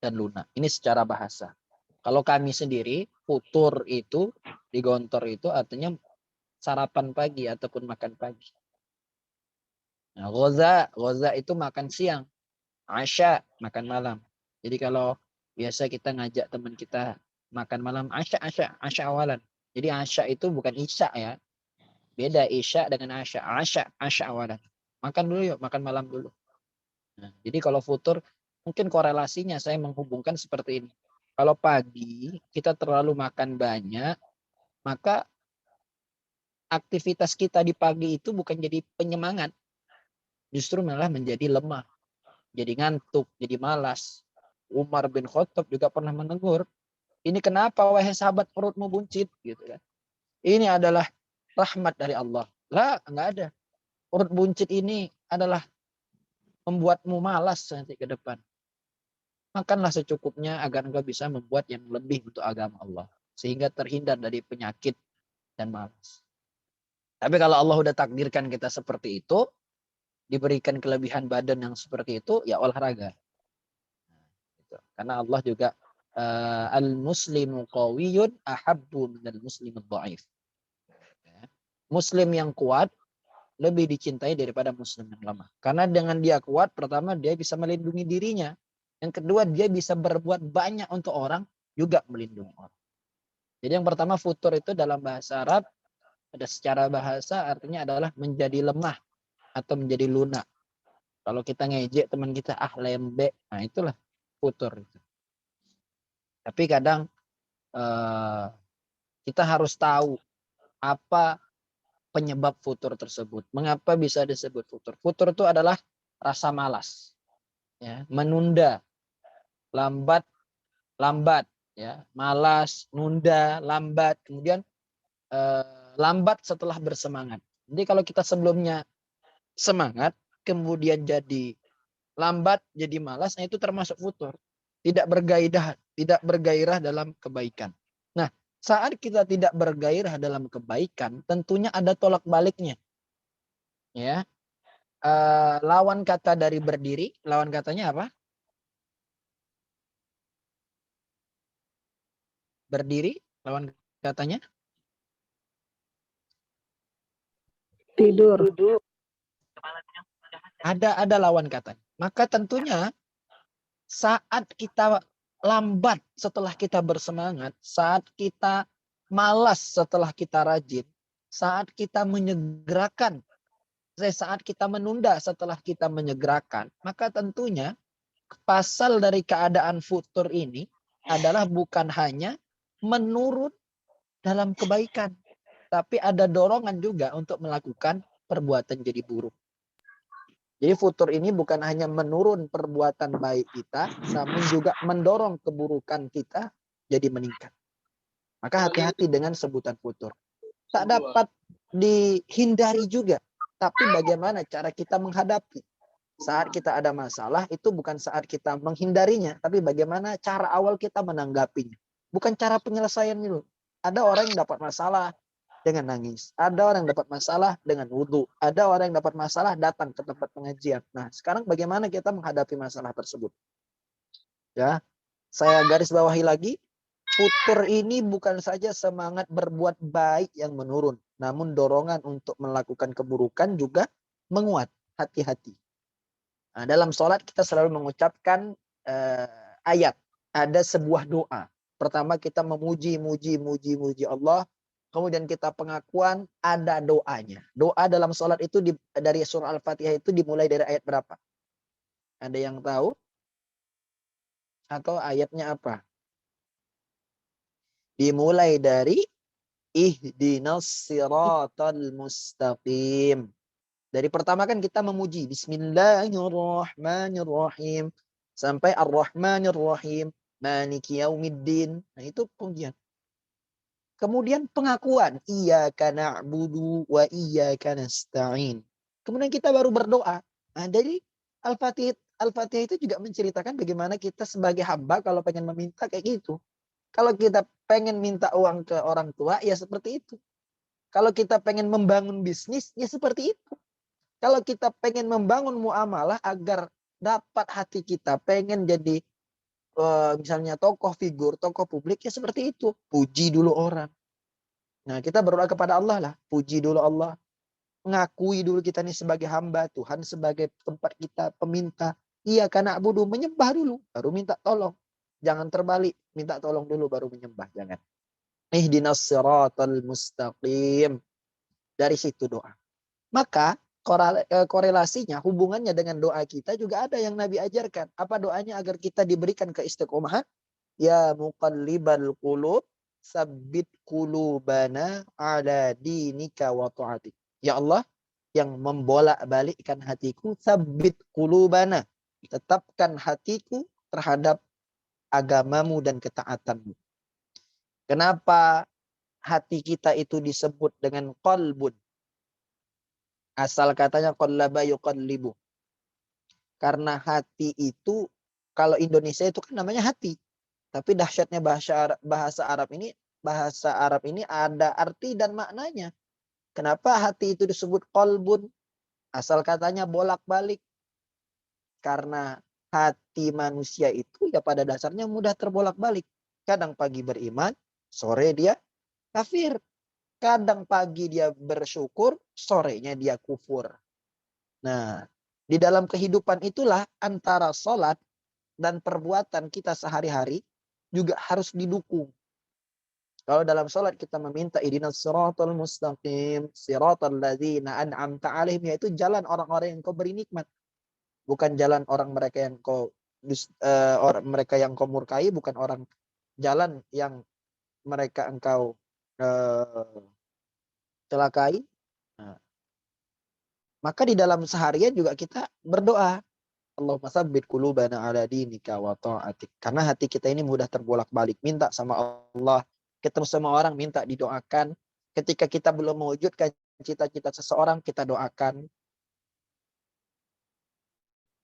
dan lunak. Ini secara bahasa. Kalau kami sendiri, futur itu di gontor itu artinya sarapan pagi ataupun makan pagi. Nah, ghoza itu makan siang. Asya, makan malam. Jadi kalau biasa kita ngajak teman kita makan malam, asya awalan. Jadi asya itu bukan isya ya. Beda isya dengan asya. Asya awalan. Makan dulu yuk, makan malam dulu. Nah, jadi kalau futur mungkin korelasinya saya menghubungkan seperti ini. Kalau pagi kita terlalu makan banyak, maka aktivitas kita di pagi itu bukan jadi penyemangat, justru malah menjadi lemah, jadi ngantuk, jadi malas. Umar bin Khattab juga pernah menegur, ini kenapa wahai sahabat perutmu buncit gitu kan. Ini adalah rahmat dari Allah. Lah, enggak ada. Perut buncit ini adalah membuatmu malas nanti ke depan. Makanlah secukupnya agar engkau bisa membuat yang lebih untuk agama Allah. Sehingga terhindar dari penyakit dan malas. Tapi kalau Allah udah takdirkan kita seperti itu, diberikan kelebihan badan yang seperti itu, ya olahraga. Karena Allah juga al-muslimu qawiyun ahabbu minal muslimud dhaif. Muslim yang kuat lebih dicintai daripada muslim yang lemah. Karena dengan dia kuat, pertama dia bisa melindungi dirinya. Yang kedua dia bisa berbuat banyak untuk orang, juga melindungi orang. Jadi yang pertama futur itu dalam bahasa Arab, ada secara bahasa artinya adalah menjadi lemah atau menjadi lunak. Kalau kita ngejek teman kita, lembek, nah itulah futur itu. Tapi kadang kita harus tahu apa penyebab futur tersebut. Mengapa bisa disebut futur? Futur itu adalah rasa malas, ya, menunda, lambat, ya, malas, nunda, lambat, kemudian lambat setelah bersemangat. Jadi kalau kita sebelumnya semangat, kemudian jadi lambat, jadi malas, nah itu termasuk futur. Tidak bergairah dalam kebaikan. Nah, saat kita tidak bergairah dalam kebaikan, tentunya ada tolak baliknya. Ya, lawan kata dari berdiri, lawan katanya apa? Berdiri, lawan katanya? Tidur. Ada lawan katanya. Maka tentunya saat kita lambat setelah kita bersemangat, saat kita malas setelah kita rajin, saat kita menyegerakan, saat kita menunda setelah kita menyegerakan, maka tentunya pasal dari keadaan futur ini adalah bukan hanya menurun dalam kebaikan, tapi ada dorongan juga untuk melakukan perbuatan jadi buruk. Jadi futur ini bukan hanya menurun perbuatan baik kita, namun juga mendorong keburukan kita jadi meningkat. Maka hati-hati dengan sebutan futur. Tak dapat dihindari juga. Tapi bagaimana cara kita menghadapi. Saat kita ada masalah, itu bukan saat kita menghindarinya, tapi bagaimana cara awal kita menanggapinya. Bukan cara penyelesaiannya dulu. Ada orang yang dapat masalah dengan nangis. Ada orang yang dapat masalah dengan wudhu. Ada orang yang dapat masalah datang ke tempat pengajian. Nah, sekarang bagaimana kita menghadapi masalah tersebut? Ya, saya garis bawahi lagi, futur ini bukan saja semangat berbuat baik yang menurun, namun dorongan untuk melakukan keburukan juga menguat. Hati-hati. Nah, dalam sholat kita selalu mengucapkan ayat. Ada sebuah doa. Pertama kita memuji Allah. Kemudian kita pengakuan, ada doanya. Doa dalam sholat itu dari surah Al-Fatihah itu dimulai dari ayat berapa? Ada yang tahu? Atau ayatnya apa? Dimulai dari ihdinas siratal mustaqim. Dari pertama kan kita memuji. Bismillahirrahmanirrahim. Sampai ar-Rahmanirrahim. Maliki yaumiddin. Nah itu pujian. Kemudian pengakuan, iyyaka na'budu wa iyyaka nasta'in. Kemudian kita baru berdoa. Nah, dari Al-Fatihah itu juga menceritakan bagaimana kita sebagai hamba kalau pengen meminta kayak gitu. Kalau kita pengen minta uang ke orang tua, ya seperti itu. Kalau kita pengen membangun bisnis, ya seperti itu. Kalau kita pengen membangun muamalah agar dapat hati kita, pengen jadi misalnya tokoh figur, tokoh publik, ya seperti itu. Puji dulu orang. Nah, kita berdoa kepada Allah lah. Puji dulu Allah. Ngakui dulu kita ini sebagai hamba. Tuhan sebagai tempat kita peminta. Iya, karena abudu menyembah dulu. Baru minta tolong. Jangan terbalik. Minta tolong dulu baru menyembah. Jangan. Ihdinas siratal mustaqim. Dari situ doa. Maka korelasinya, hubungannya dengan doa kita juga ada yang Nabi ajarkan. Apa doanya agar kita diberikan keistiqomahan? Ya muqallibal qulub, sabbit qulubana ala dinika wa ta'atik. Ya Allah, yang membolak-balikkan hatiku, sabbit qulubana. Tetapkan hatiku terhadap agamamu dan ketaatanmu. Kenapa hati kita itu disebut dengan qalbun? Asal katanya qallaba yuqallibu. Karena hati itu, kalau Indonesia itu kan namanya hati. Tapi dahsyatnya bahasa Arab ini ada arti dan maknanya. Kenapa hati itu disebut qalbun? Asal katanya bolak-balik. Karena hati manusia itu ya pada dasarnya mudah terbolak-balik. Kadang pagi beriman, sore dia kafir. Kadang pagi dia bersyukur, sorenya dia kufur. Nah, di dalam kehidupan itulah antara sholat dan perbuatan kita sehari-hari juga harus didukung. Kalau dalam sholat kita meminta ihdinas siratal mustaqim, siratal ladzina an'amta alaihim, yaitu jalan orang-orang yang kau beri nikmat. Bukan jalan orang mereka yang kau murkai, bukan orang jalan yang mereka engkau celakai. Nah, maka di dalam seharian juga kita berdoa, Allahumma tsabbit qulubana ala dinika wa ta'atik. Karena hati kita ini mudah terbolak-balik. Minta sama Allah, ketemu sama orang minta didoakan. Ketika kita belum mewujudkan cita-cita seseorang, kita doakan.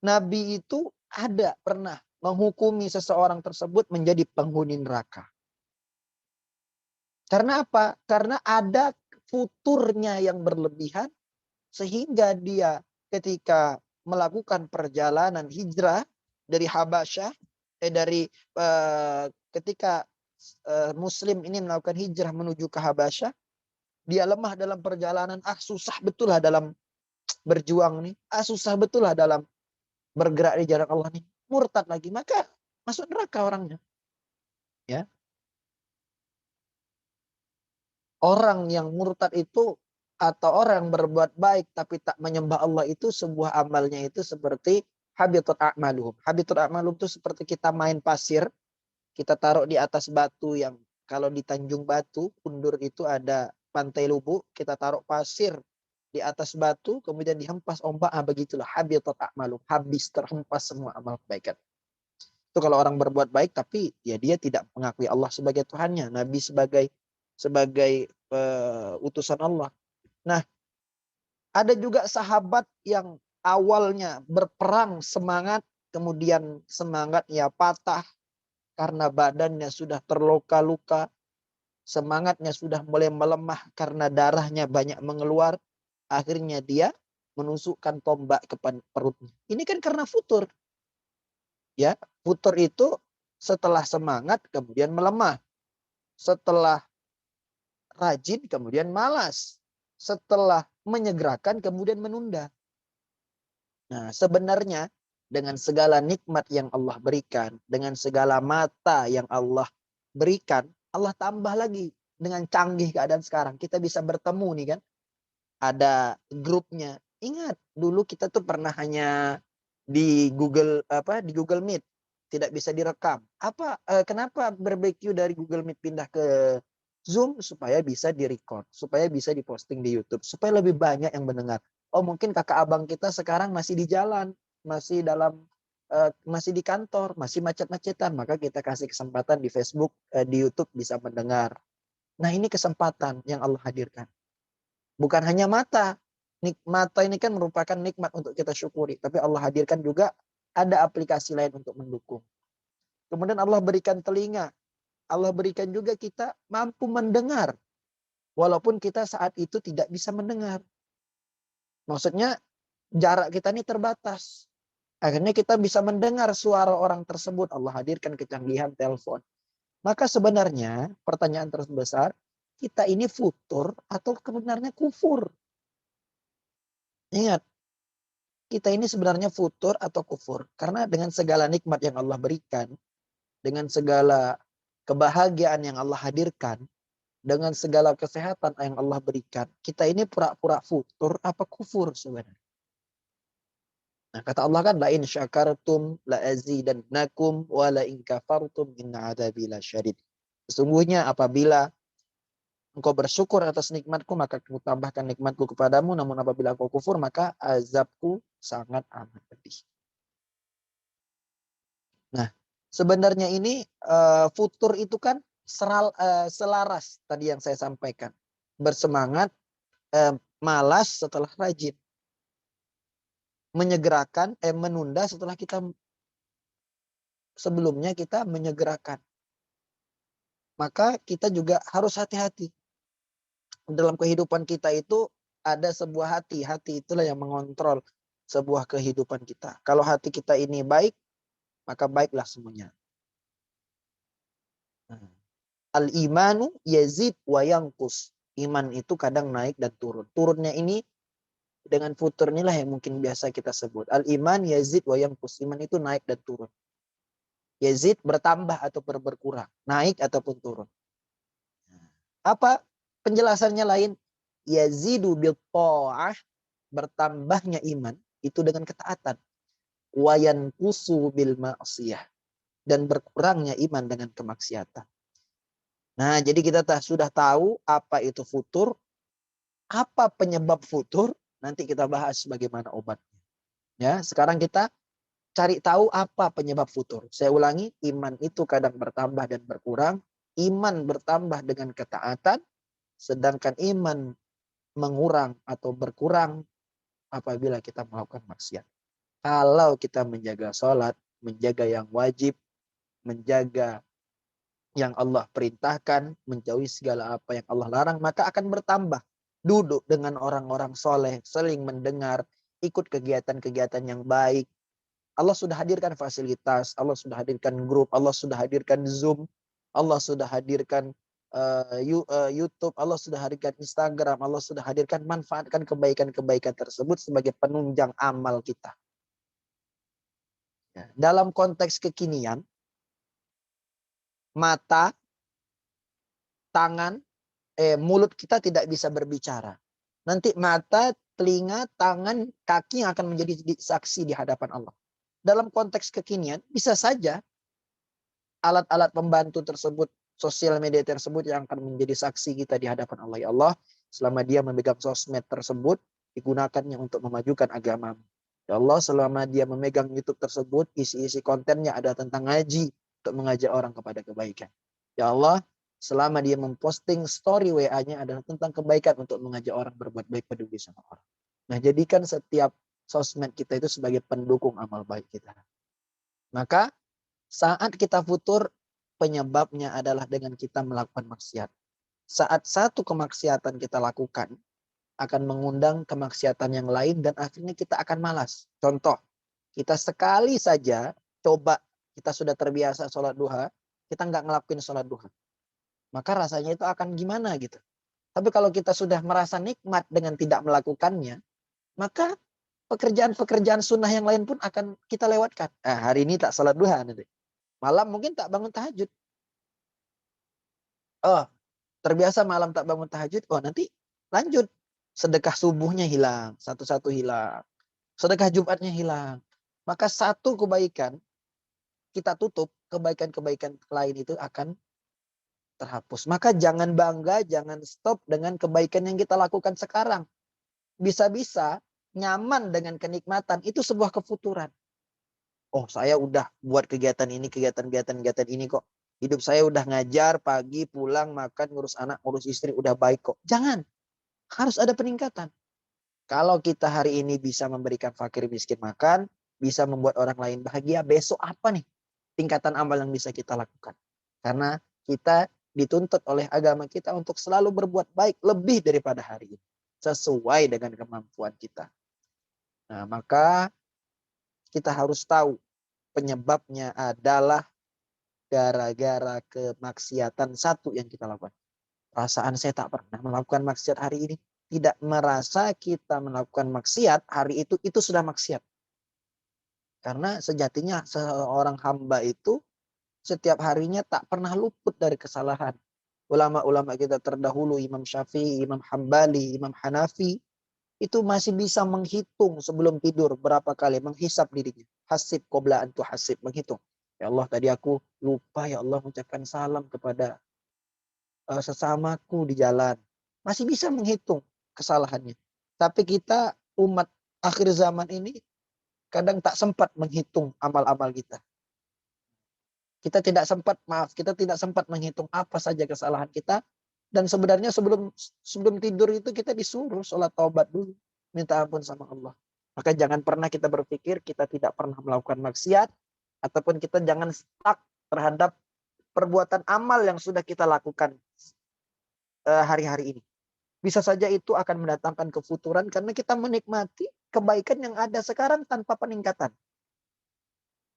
Nabi itu pernah menghukumi seseorang tersebut menjadi penghuni neraka. Karena apa? Karena ada futurnya yang berlebihan, sehingga dia ketika melakukan perjalanan hijrah dari Habasyah, ketika Muslim ini melakukan hijrah menuju ke Habasyah, dia lemah dalam perjalanan, susah betul lah dalam berjuang nih, susah betul lah dalam bergerak di jalan Allah nih, murtad lagi, maka masuk neraka orangnya. Ya. Orang yang murtad itu atau orang yang berbuat baik tapi tak menyembah Allah itu, sebuah amalnya itu seperti habitat a'maluhum. Habitat a'maluhum itu seperti kita main pasir, kita taruh di atas batu yang kalau di Tanjung Batu, Kundur itu ada Pantai Lubuk, kita taruh pasir di atas batu, kemudian dihempas ombak, begitulah habitat a'maluhum, habis terhempas semua amal kebaikan. Itu kalau orang berbuat baik tapi ya dia tidak mengakui Allah sebagai Tuhannya, Nabi sebagai utusan Allah. Nah, ada juga sahabat yang awalnya berperang semangat, kemudian semangatnya patah karena badannya sudah terluka-luka, semangatnya sudah mulai melemah karena darahnya banyak mengeluar, akhirnya dia menusukkan tombak ke perutnya. Ini kan karena futur. Ya, futur itu setelah semangat kemudian melemah. Setelah rajin kemudian malas, setelah menyegerakan kemudian menunda. Nah, sebenarnya dengan segala nikmat yang Allah berikan, dengan segala mata yang Allah berikan, Allah tambah lagi dengan canggih keadaan sekarang. Kita bisa bertemu nih kan, ada grupnya. Ingat dulu kita tuh pernah hanya di Google Meet, tidak bisa direkam. Kenapa barbecue dari Google Meet pindah ke Zoom? Supaya bisa direcord, supaya bisa diposting di YouTube, supaya lebih banyak yang mendengar. Oh, mungkin kakak abang kita sekarang masih di jalan, masih di kantor, masih macet-macetan, maka kita kasih kesempatan di Facebook, di YouTube bisa mendengar. Nah, ini kesempatan yang Allah hadirkan. Bukan hanya mata. Mata ini kan merupakan nikmat untuk kita syukuri, tapi Allah hadirkan juga ada aplikasi lain untuk mendukung. Kemudian Allah berikan telinga. Allah berikan juga kita mampu mendengar. Walaupun kita saat itu tidak bisa mendengar. Maksudnya jarak kita ini terbatas. Akhirnya kita bisa mendengar suara orang tersebut. Allah hadirkan kecanggihan telepon. Maka sebenarnya pertanyaan terbesar, kita ini futur atau sebenarnya kufur? Ingat, kita ini sebenarnya futur atau kufur. Karena dengan segala nikmat yang Allah berikan, dengan segala kebahagiaan yang Allah hadirkan, dengan segala kesehatan yang Allah berikan, kita ini pura-pura futur apa kufur sebenarnya? Nah, kata Allah kan, la in syakartum la azidannakum wa la in kafartum inna adzabi lasyadid. Sesungguhnya apabila engkau bersyukur atas nikmatku, maka aku tambahkan nikmatku kepadamu. Namun apabila engkau kufur, maka azabku sangat amat pedih. Nah, sebenarnya ini futur itu kan selaras tadi yang saya sampaikan. Bersemangat, malas setelah rajin. Menyegerakan, menunda setelah kita sebelumnya kita menyegerakan. Maka kita juga harus hati-hati. Dalam kehidupan kita itu ada sebuah hati. Hati itulah yang mengontrol sebuah kehidupan kita. Kalau hati kita ini baik, maka baiklah semuanya. Al-imanu yazid wa yanqus. Iman itu kadang naik dan turun. Turunnya ini dengan futur inilah yang mungkin biasa kita sebut. Al-iman yazid wa yanqus. Iman itu naik dan turun. Yazid bertambah atau berkurang. Naik ataupun turun. Apa penjelasannya lain? Yazidu bil ta'ah. Bertambahnya iman itu dengan ketaatan. Wa yanqusu bil ma'siyah. Dan berkurangnya iman dengan kemaksiatan. Nah, jadi kita sudah tahu apa itu futur, apa penyebab futur, nanti kita bahas bagaimana obatnya. Ya, sekarang kita cari tahu apa penyebab futur. Saya ulangi, iman itu kadang bertambah dan berkurang, iman bertambah dengan ketaatan, sedangkan iman mengurang atau berkurang apabila kita melakukan maksiat. Kalau kita menjaga sholat, menjaga yang wajib, menjaga yang Allah perintahkan, menjauhi segala apa yang Allah larang, maka akan bertambah. Duduk dengan orang-orang soleh, saling mendengar, ikut kegiatan-kegiatan yang baik. Allah sudah hadirkan fasilitas, Allah sudah hadirkan grup, Allah sudah hadirkan Zoom, Allah sudah hadirkan YouTube, Allah sudah hadirkan Instagram, Allah sudah hadirkan, manfaatkan kebaikan-kebaikan tersebut sebagai penunjang amal kita. Ya, dalam konteks kekinian, mata, tangan, mulut kita tidak bisa berbicara. Nanti mata, telinga, tangan, kaki yang akan menjadi saksi di hadapan Allah. Dalam konteks kekinian, bisa saja alat-alat pembantu tersebut, sosial media tersebut yang akan menjadi saksi kita di hadapan Allah. Ya Allah, selama dia memegang sosmed tersebut, digunakannya untuk memajukan agamamu. Ya Allah, selama dia memegang YouTube tersebut, isi-isi kontennya ada tentang ngaji, untuk mengajak orang kepada kebaikan. Ya Allah, selama dia memposting story WA-nya adalah tentang kebaikan untuk mengajak orang berbuat baik, peduli sama orang. Nah, jadikan setiap sosmed kita itu sebagai pendukung amal baik kita. Maka saat kita futur, penyebabnya adalah dengan kita melakukan maksiat. Saat satu kemaksiatan kita lakukan, akan mengundang kemaksiatan yang lain dan akhirnya kita akan malas. Contoh, kita sekali saja coba, kita sudah terbiasa sholat duha, kita nggak ngelakuin sholat duha. Maka rasanya itu akan gimana gitu. Tapi kalau kita sudah merasa nikmat dengan tidak melakukannya, maka pekerjaan-pekerjaan sunnah yang lain pun akan kita lewatkan. Nah, hari ini tak sholat duha nanti. Malam mungkin tak bangun tahajud. Oh, terbiasa malam tak bangun tahajud. Oh, nanti lanjut. Sedekah subuhnya hilang. Satu-satu hilang. Sedekah Jumatnya hilang. Maka satu kebaikan kita tutup, kebaikan-kebaikan lain itu akan terhapus. Maka jangan bangga, jangan stop dengan kebaikan yang kita lakukan sekarang. Bisa-bisa nyaman dengan kenikmatan, itu sebuah kefuturan. Oh, saya udah buat kegiatan ini kok. Hidup saya udah ngajar, pagi, pulang, makan, ngurus anak, ngurus istri, udah baik kok. Jangan. Harus ada peningkatan. Kalau kita hari ini bisa memberikan fakir miskin makan, bisa membuat orang lain bahagia, besok apa nih tingkatan amal yang bisa kita lakukan? Karena kita dituntut oleh agama kita untuk selalu berbuat baik lebih daripada hari ini. Sesuai dengan kemampuan kita. Nah, maka kita harus tahu penyebabnya adalah gara-gara kemaksiatan satu yang kita lakukan. Perasaan saya tak pernah melakukan maksiat hari ini. Tidak merasa kita melakukan maksiat hari itu sudah maksiat. Karena sejatinya seorang hamba itu setiap harinya tak pernah luput dari kesalahan. ulama-ulama kita terdahulu, Imam Syafi'i, Imam Hambali, Imam Hanafi, itu masih bisa menghitung sebelum tidur berapa kali, menghisap dirinya. Hasib qabla an tuhasib, menghitung. Ya Allah, tadi aku lupa ya Allah mengucapkan salam kepada sesamaku di jalan. Masih bisa menghitung kesalahannya. Tapi kita umat akhir zaman ini kadang tak sempat menghitung amal-amal kita. Kita tidak sempat menghitung apa saja kesalahan kita. Dan sebenarnya sebelum tidur itu kita disuruh sholat taubat dulu. Minta ampun sama Allah. Maka jangan pernah kita berpikir kita tidak pernah melakukan maksiat. Ataupun kita jangan stuck terhadap perbuatan amal yang sudah kita lakukan hari-hari ini. Bisa saja itu akan mendatangkan kefuturan karena kita menikmati kebaikan yang ada sekarang tanpa peningkatan.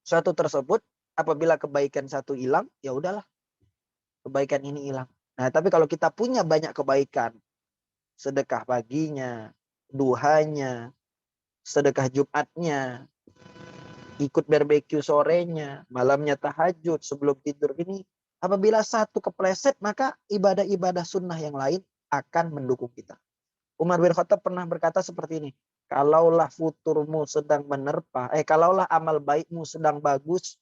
Suatu tersebut, apabila kebaikan satu hilang, ya udahlah. Kebaikan ini hilang. Nah, tapi kalau kita punya banyak kebaikan, sedekah paginya, duhanya, sedekah Jumatnya, ikut barbeque sorenya, malamnya tahajud, sebelum tidur ini, apabila satu kepleset, maka ibadah-ibadah sunnah yang lain akan mendukung kita. Umar bin Khattab pernah berkata seperti ini, kalaulah futurmu sedang menerpa, kalaulah amal baikmu sedang bagus,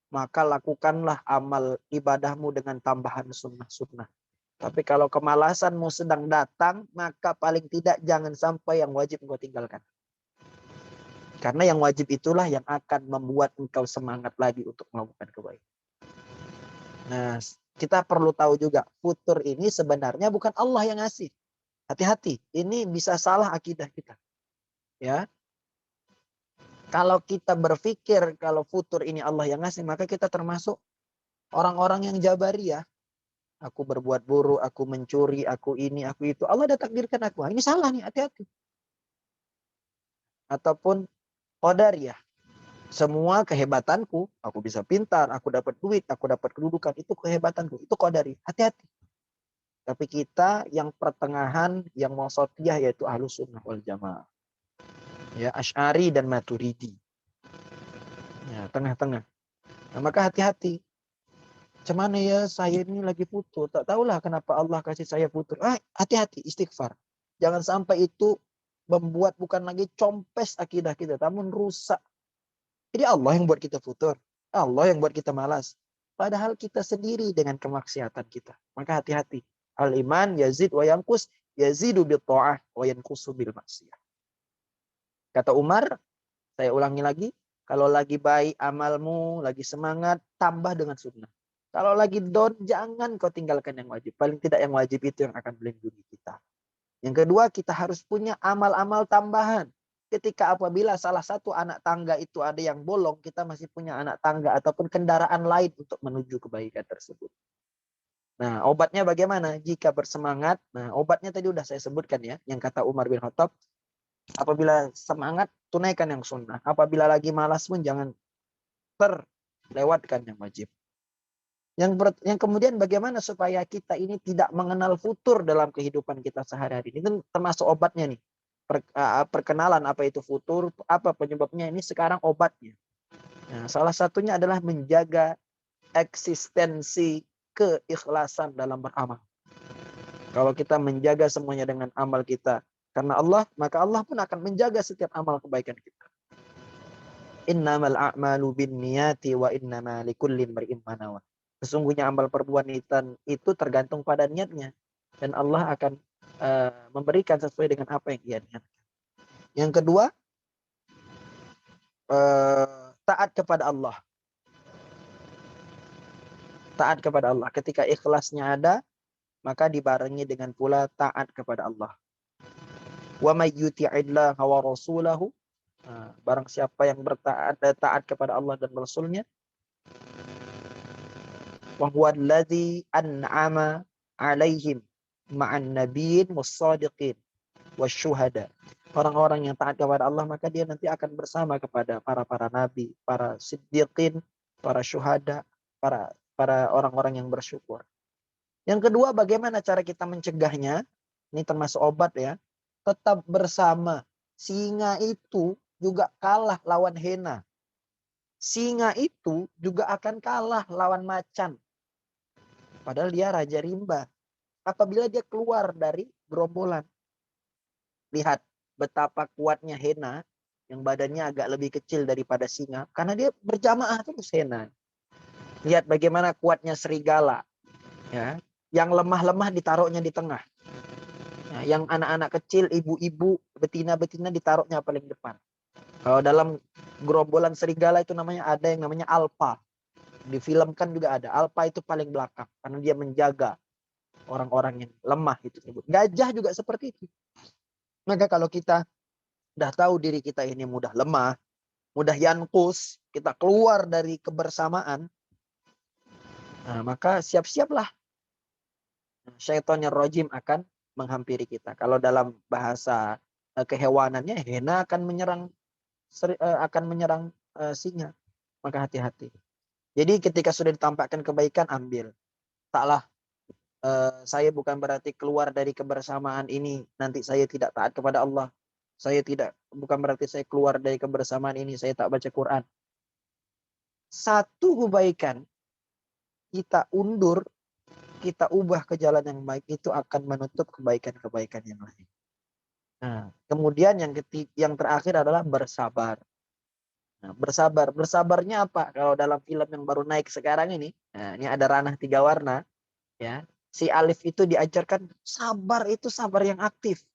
maka lakukanlah amal ibadahmu dengan tambahan sunnah-sunnah. Tapi kalau kemalasanmu sedang datang, maka paling tidak jangan sampai yang wajib engkau tinggalkan. Karena yang wajib itulah yang akan membuat engkau semangat lagi untuk melakukan kebaikan. Nah, kita perlu tahu juga, futur ini sebenarnya bukan Allah yang ngasih. Hati-hati, ini bisa salah akidah kita. Ya. Kalau kita berpikir kalau futur ini Allah yang ngasih, maka kita termasuk orang-orang yang jabariyah. Aku berbuat buruk, aku mencuri, aku ini, aku itu. Allah udah takdirkan aku. Ini salah nih, hati-hati. Ataupun qadariyah. Semua kehebatanku, aku bisa pintar, aku dapat duit, aku dapat kedudukan, itu kehebatanku. Itu qadariyah. Hati-hati. Tapi kita yang pertengahan, yang wasatiyah, yaitu ahlus sunnah wal jamaah. Ya, Asy'ari dan Maturidi. Ya, tengah-tengah. Nah, maka hati-hati. Cuman ya saya ini lagi putus. Tak tahulah kenapa Allah kasih saya putus. Hati-hati, istighfar. Jangan sampai itu membuat bukan lagi compes akidah kita, namun rusak. Jadi Allah yang buat kita futur. Allah yang buat kita malas. Padahal kita sendiri dengan kemaksiatan kita. Maka hati-hati. Al-iman yazid wa yanqus, yazidu bil ta'ah wa yanqusu bil maksiyah. Kata Umar, saya ulangi lagi, kalau lagi baik amalmu, lagi semangat, tambah dengan sunnah. Kalau lagi down, jangan kau tinggalkan yang wajib. Paling tidak yang wajib itu yang akan melindungi kita. Yang kedua, kita harus punya amal-amal tambahan. Ketika apabila salah satu anak tangga itu ada yang bolong, kita masih punya anak tangga ataupun kendaraan lain untuk menuju kebaikan tersebut. Nah, obatnya bagaimana? Jika bersemangat, nah obatnya tadi udah saya sebutkan ya, yang kata Umar bin Khattab, apabila semangat, tunaikan yang sunnah. Apabila lagi malas pun jangan terlewatkan yang wajib. Yang kemudian bagaimana supaya kita ini tidak mengenal futur dalam kehidupan kita sehari-hari. Ini termasuk obatnya nih. Perkenalan apa itu futur, apa penyebabnya, ini sekarang obatnya. Nah, salah satunya adalah menjaga eksistensi keikhlasan dalam beramal. Kalau kita menjaga semuanya dengan amal kita karena Allah, maka Allah pun akan menjaga setiap amal kebaikan kita. Innamal a'malu binniyati wa innama likulli imri'in ma nawa. Sesungguhnya amal perbuatan itu tergantung pada niatnya. Dan Allah akan memberikan sesuai dengan apa yang ia niatkan. Yang kedua, taat kepada Allah. Taat kepada Allah. Ketika ikhlasnya ada, maka dibarengi dengan pula taat kepada Allah. Wa may yuti'illaha wa rasulahu, barang siapa yang taat kepada Allah dan Rasulnya, wa huwa alladzi an'ama 'alaihim ma'an nabiyyin was-shadiqin wasyuhada. Orang-orang yang taat kepada Allah maka dia nanti akan bersama kepada para nabi, para siddiqin, para syuhada, para orang-orang yang bersyukur. Yang kedua, bagaimana cara kita mencegahnya? Ini termasuk obat ya. Tetap bersama. Singa itu juga kalah lawan hena. Singa itu juga akan kalah lawan macan. padahal dia raja rimba. Apabila dia keluar dari gerombolan, lihat betapa kuatnya Hena yang badannya agak lebih kecil daripada singa, karena dia berjamaah terus Hena. Lihat bagaimana kuatnya serigala, ya, yang lemah-lemah ditaruhnya di tengah. Nah, yang anak-anak kecil, ibu-ibu, betina-betina ditaruhnya paling depan. Kalau dalam gerombolan serigala itu namanya ada yang namanya alfa. Difilmkan juga ada. Alfa itu paling belakang karena dia menjaga orang-orang yang lemah itu. Gajah juga seperti itu. Maka kalau kita udah tahu diri kita ini mudah lemah, mudah yankus, kita keluar dari kebersamaan, nah, maka siap-siaplah syaitannya rojim akan menghampiri kita. Kalau dalam bahasa kehewanannya, Hena akan menyerang singa. Maka hati-hati. Jadi ketika sudah ditampakkan kebaikan, ambil. Taklah, saya bukan berarti keluar dari kebersamaan ini nanti saya tidak taat kepada Allah. Bukan berarti saya keluar dari kebersamaan ini saya tak baca Quran. Satu kebaikan kita undur, kita ubah ke jalan yang baik, itu akan menutup kebaikan-kebaikan yang lain. Nah, kemudian yang terakhir adalah bersabar. Nah, bersabarnya apa? Kalau dalam film yang baru naik sekarang ini, nah, ini ada ranah 3 warna, ya. Si Alif itu diajarkan sabar itu sabar yang aktif,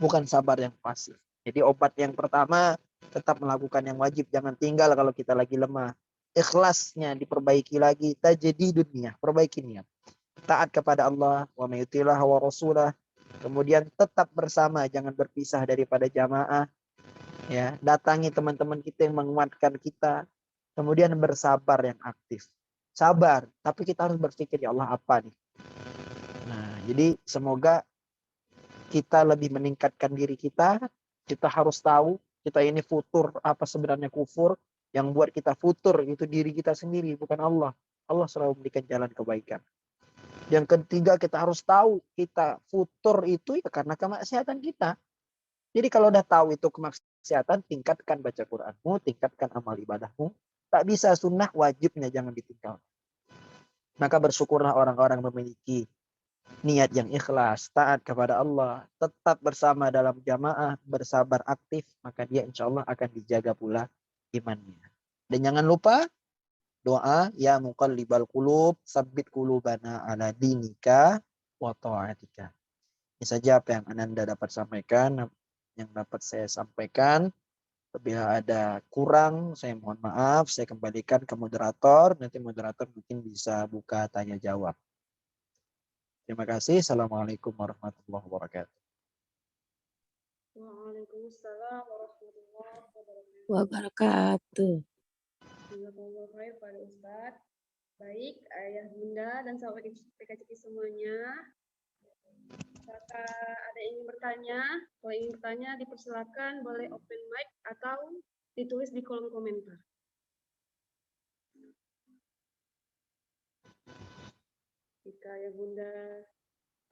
bukan sabar yang pasif. Jadi obat yang pertama, tetap melakukan yang wajib, jangan tinggal kalau kita lagi lemah. Ikhlasnya diperbaiki lagi, tajdi dunia, perbaiki niat. Taat kepada Allah, wa mayutilah wa rasulah. Kemudian tetap bersama, jangan berpisah daripada jamaah. Ya, datangi teman-teman kita yang menguatkan kita. Kemudian bersabar yang aktif. Sabar, tapi kita harus berpikir, ya Allah apa nih? Nah, jadi semoga kita lebih meningkatkan diri kita. Kita harus tahu kita ini futur, apa sebenarnya kufur. Yang buat kita futur itu diri kita sendiri, bukan Allah. Allah selalu memberikan jalan kebaikan. Yang ketiga, kita harus tahu kita futur itu ya karena kemaksiatan kita. Jadi kalau udah tahu itu kemaksiatan, tingkatkan baca Quranmu, tingkatkan amal ibadahmu. Tak bisa sunnah, wajibnya jangan ditinggalkan. Maka bersyukurlah orang-orang memiliki niat yang ikhlas, taat kepada Allah, tetap bersama dalam jamaah, bersabar aktif, maka dia insya Allah akan dijaga pula imannya. Dan jangan lupa doa, ya muqallibal qulub, sabbit qulubana ala dinika wa ta'atika. Ini saja apa yang Ananda dapat sampaikan, yang dapat saya sampaikan. Apabila ada kurang, saya mohon maaf, saya kembalikan ke moderator, nanti moderator mungkin bisa buka tanya jawab. Terima kasih. Assalamualaikum warahmatullahi wabarakatuh. Waalaikumsalam warahmatullahi Wabarakatuh. Jazakallahu khair pada Ustadz. Baik, ayah bunda dan sahabat PKCP semuanya. Apakah ada yang ingin bertanya? Kalau ingin bertanya, dipersilakan boleh open mic atau ditulis di kolom komentar. Jika ayah bunda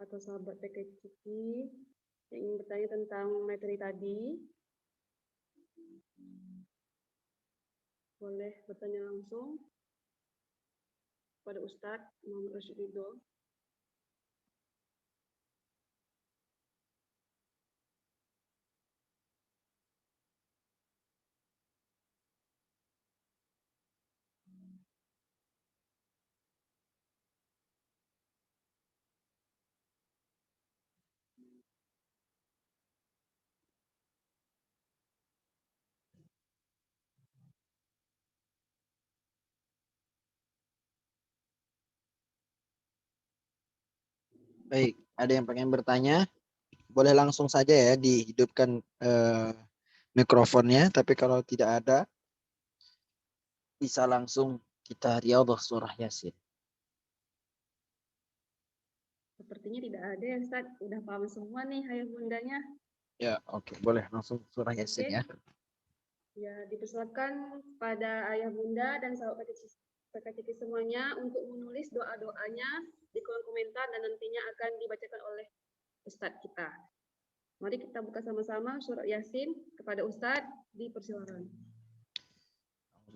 atau sahabat PKCP yang ingin bertanya tentang materi tadi, boleh bertanya langsung pada Ustadz Muhammad Rashid Ridho. Baik, ada yang pengen bertanya? Boleh langsung saja ya dihidupkan mikrofonnya. Tapi kalau tidak ada, bisa langsung kita riyadhah surah Yasin. Sepertinya tidak ada ya Ustaz, udah paham semua nih ayah bundanya. Ya, oke. Boleh langsung surah Yasin ya. Ya, dipersilakan pada ayah bunda dan sahabat PKCP semuanya untuk menulis doa-doanya di kolom komentar dan nantinya akan dibacakan oleh Ustadz kita. Mari kita buka sama-sama surat Yasin kepada Ustadz, dipersilakan.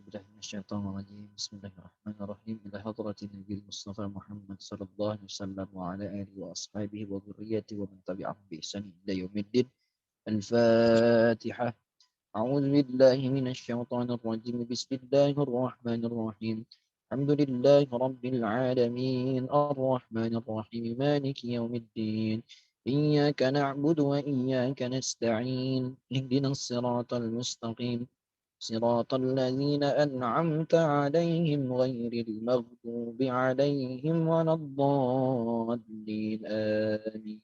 أعوذ بالله من الشيطان الرجيم بسم الله الرحمن الرحيم إلى حضرة النبي المصطفى محمد صلى الله عليه وسلم وعلى آله وأصحابه وذريته ومن تبعهم بإحسان إلى يوم الدين. الفاتحة. أعوذ بالله من الشيطان الرجيم بسم الله الرحمن الرحيم الحمد لله رب العالمين الرحمن الرحيم مالك يوم الدين إياك نعبد وإياك نستعين اهدنا الصراط المستقيم صراط الذين أنعمت عليهم غير المغضوب عليهم ولا الضالين آمين.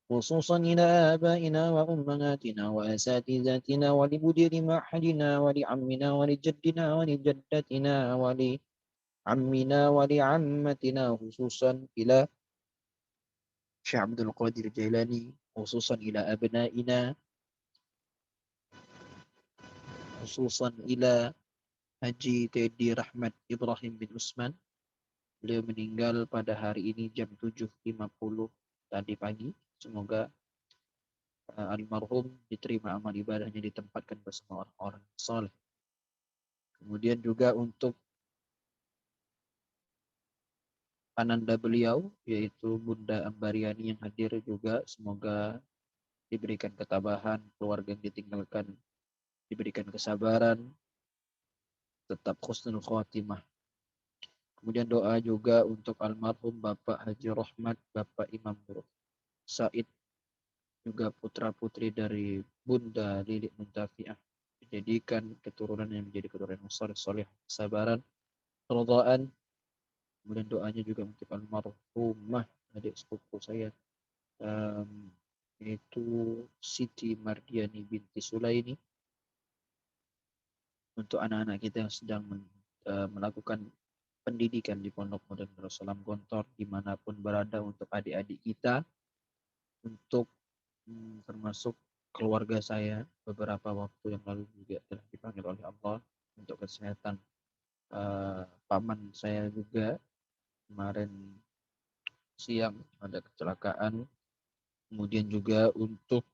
خصوصا إلى آبائنا وأمهاتنا وأساتذتنا ولمدير معهدنا ولعمنا ولجدنا ولجدتنا ولعمنا ولعمتنا خصوصا إلى شيخ عبد القادر الجيلاني خصوصا إلى أبنائنا خصوصا إلى Haji Teddy Rahmat Ibrahim bin Usman. Beliau meninggal pada hari ini jam 7.50 tadi pagi. Semoga almarhum diterima amal ibadahnya, ditempatkan bersama orang-orang saleh. Kemudian juga untuk ananda beliau yaitu Bunda Ambariani yang hadir juga, semoga diberikan ketabahan, keluarga yang ditinggalkan diberikan kesabaran, tetap husnul khotimah. Kemudian doa juga untuk almarhum Bapak Haji Rohmat, Bapak Imam Nur Said, juga putra-putri dari Bunda Lilik Muntafiah, dijadikan keturunan yang menjadi keturunan yang soleh, kesabaran, keridhaan. Kemudian doanya juga untuk almarhumah adik sepupu saya, yaitu Siti Mardiani binti Sulaini. Untuk anak-anak kita yang sedang melakukan pendidikan di Pondok Modern Darussalam Gontor dimanapun berada, untuk adik-adik kita, untuk termasuk keluarga saya beberapa waktu yang lalu juga telah dipanggil oleh Allah untuk kesehatan. Paman saya juga kemarin siang ada kecelakaan. Kemudian juga untuk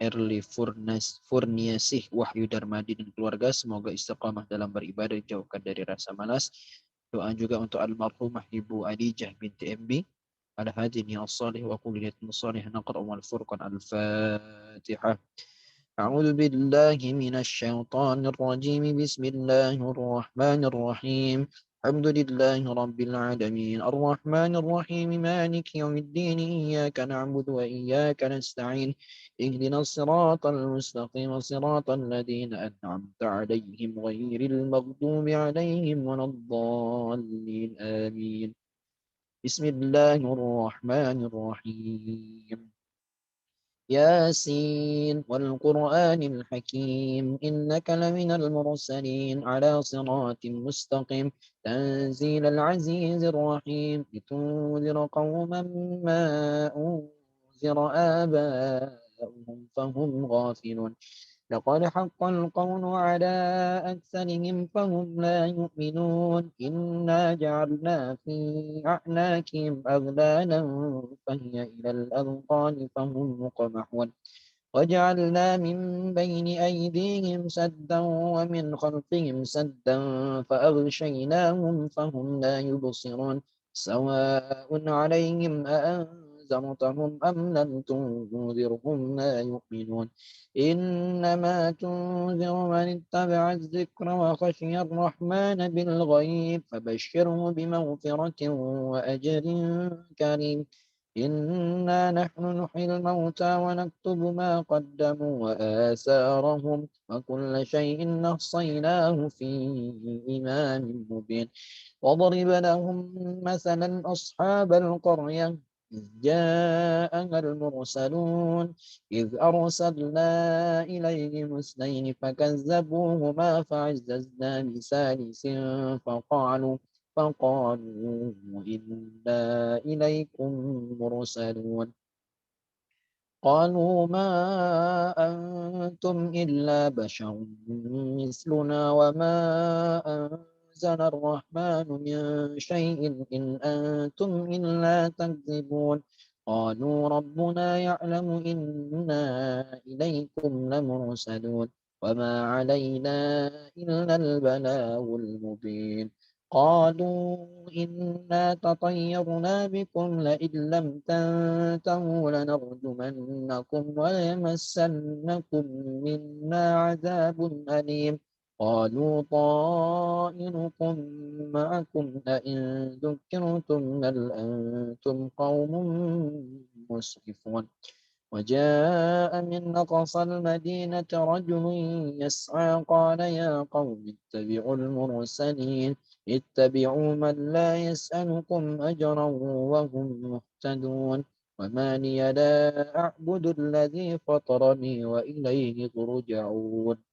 Erli Furniasih Wahyu Darmadi dan keluarga, semoga istiqamah dalam beribadah, dijauhkan dari rasa malas. Doa juga untuk almarhumah Ibu Adijah binti MB. Ala hadini as-salih wa kulliyatin salih naqra wal furqan. Al-Fatihah. A'udzu billahi minasy syaithanir rajim. Bismillahirrahmanirrahim. Alhamdulillahi rabbil alamin. Ar-Rahmanir Rahim. Maliki yaumiddin. Iyyaka na'budu wa iyyaka nasta'in. اهدنا الصراط المستقيم صراط الذين أنعمت عليهم غير المغضوب عليهم ولا الضالين آمين. بسم الله الرحمن الرحيم. ياسين والقرآن الحكيم إنك لمن المرسلين على صراط مستقيم تنزيل العزيز الرحيم لتنذر قوما ما أنذر آباؤهم فهم غافلون لقد حق القول على أكثرهم فهم لا يؤمنون إنا جعلنا في أعناقهم أغلالا فهي إلى الأذقان فهم مقمحون وجعلنا من بين أيديهم سدا ومن خلفهم سدا فأغشيناهم فهم لا يبصرون سواء عليهم أأنذرتهم أم لم تنذرهم لا يؤمنون إنما تنذر من اتبع الذكر وخشي الرحمن بالغيب فبشره بمغفرة وأجر كريم إنا نحن نحيي الموتى ونكتب ما قدموا وآثارهم وكل شيء نحصيناه في إمام مبين وضرب لهم مثلا أصحاب القرية إذ جاءها المرسلون إذ أرسلنا إليهم اثنين فكذبوهما فعززنا بثالث فقالوا إنا إليكم مرسلون قالوا ما أنتم إلا بشر مثلنا وما أنزل الرحمن من شيء إن أنتم إلا تكذبون قالوا ربنا يعلم إنا إليكم لمرسلون وما علينا إلا البلاغ المبين قالوا إنا تطيرنا بكم لئن لم تنتهوا لنرجمنكم وليمسنكم منا عذاب أليم قالوا طائركم معكم أئن ذكرتم بل أنتم قوم مسرفون وجاء من أقصى المدينة رجل يسعى قال يا قوم اتبعوا المرسلين اتبعوا من لا يسألكم أجرا وهم مهتدون وما لي لا أعبد الذي فطرني وإليه ترجعون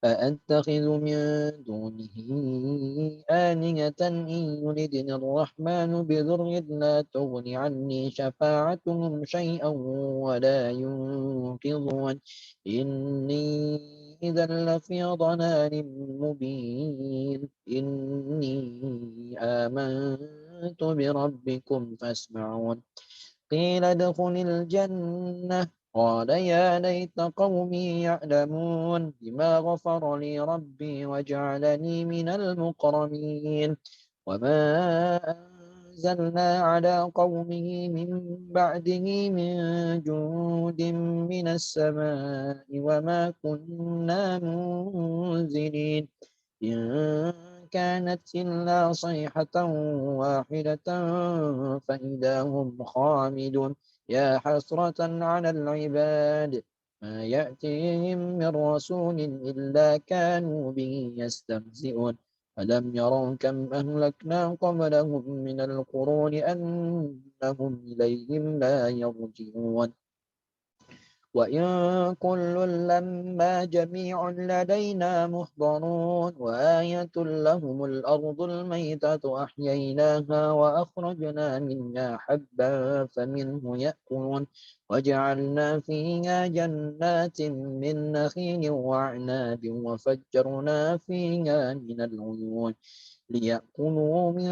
فأتخذ من دونه آلهة إن يردني الرحمن بضر لا تغن عني شفاعتهم شيئا ولا ينقذون إني إذا لفي ضلال مبين إني آمنت بربكم فاسمعون قيل ادخل الجنة قال يا ليت قومي يعلمون بما غفر لي ربي وجعلني من المكرمين وما أنزلنا على قومه من بعده من جند من السماء وما كنا منزلين إن كانت إلا صيحة واحدة فإذا هم خامدون يا حسرة على العباد ما يأتيهم من رسول إلا كانوا به يستهزئون ألم يروا كم أهلكنا قبلهم من القرون أنهم إليهم لا يرجعون وإن كل لما جميع لدينا محضرون وآية لهم الأرض الميتة أحييناها وأخرجنا منها حبا فمنه يأكلون وجعلنا فيها جنات من نخيل وأعناب وفجرنا فيها من العيون ليأكلوا من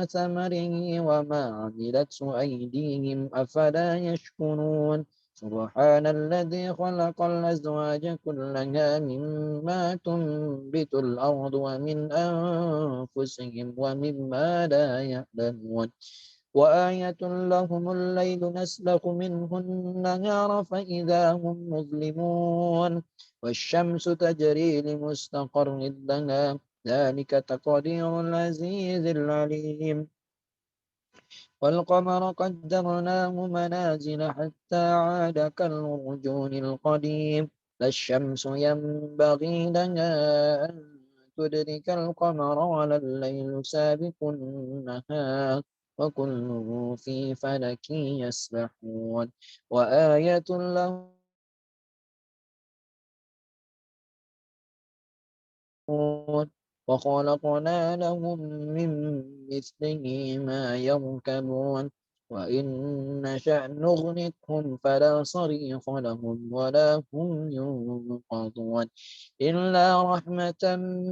ثمره وما عملته أيديهم أفلا يشكرون سبحان الذي خلق الأزواج كلها مما تنبت الأرض ومن أنفسهم ومما لا يعلمون وآية لهم الليل نسلخ منه النهار فإذا هم مظلمون والشمس تجري لمستقر لها ذلك تقدير العزيز العليم والقمر قدرناه منازل حتى عاد كالعرجون القديم لا الشمس ينبغي لها أن تدرك القمر ولا الليل سابق النهار وكل في فلك يسبحون وآية له وخلقنا لهم من مثله ما يركبون وإن نشأ نغرقهم فلا صريخ لهم ولا هم ينقذون إلا رحمة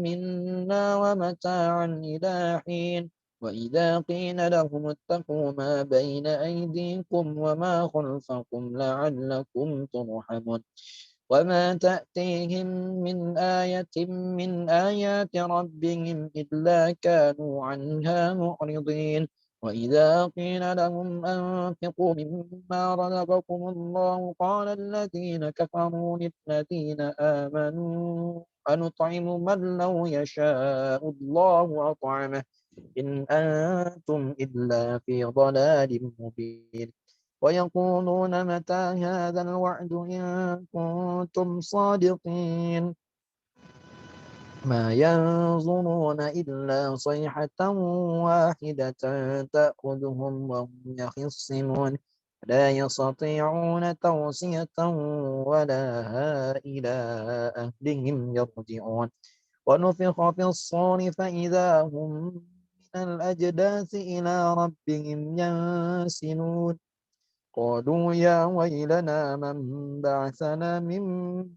منا ومتاعا إلى حين وإذا قيل لهم اتقوا ما بين أيديكم وما خلفكم لعلكم ترحمون وما تأتيهم من آية من آيات ربهم إلا كانوا عنها معرضين وإذا قيل لهم أنفقوا مما رزقكم الله قال الذين كفروا للذين آمنوا أنطعم من لو يشاء الله أطعمه إن أنتم إلا في ضلال مبين ويقولون متى هذا الوعد إن كنتم صادقين ما ينظرون إلا صيحة واحدة تأخذهم وهم يخصمون لا يستطيعون توصية ولا إلى أهلهم يرجعون ونفخ في الصور فإذا هم من الأجداث إلى ربهم ينسلون قالوا يا ويلنا من بعثنا من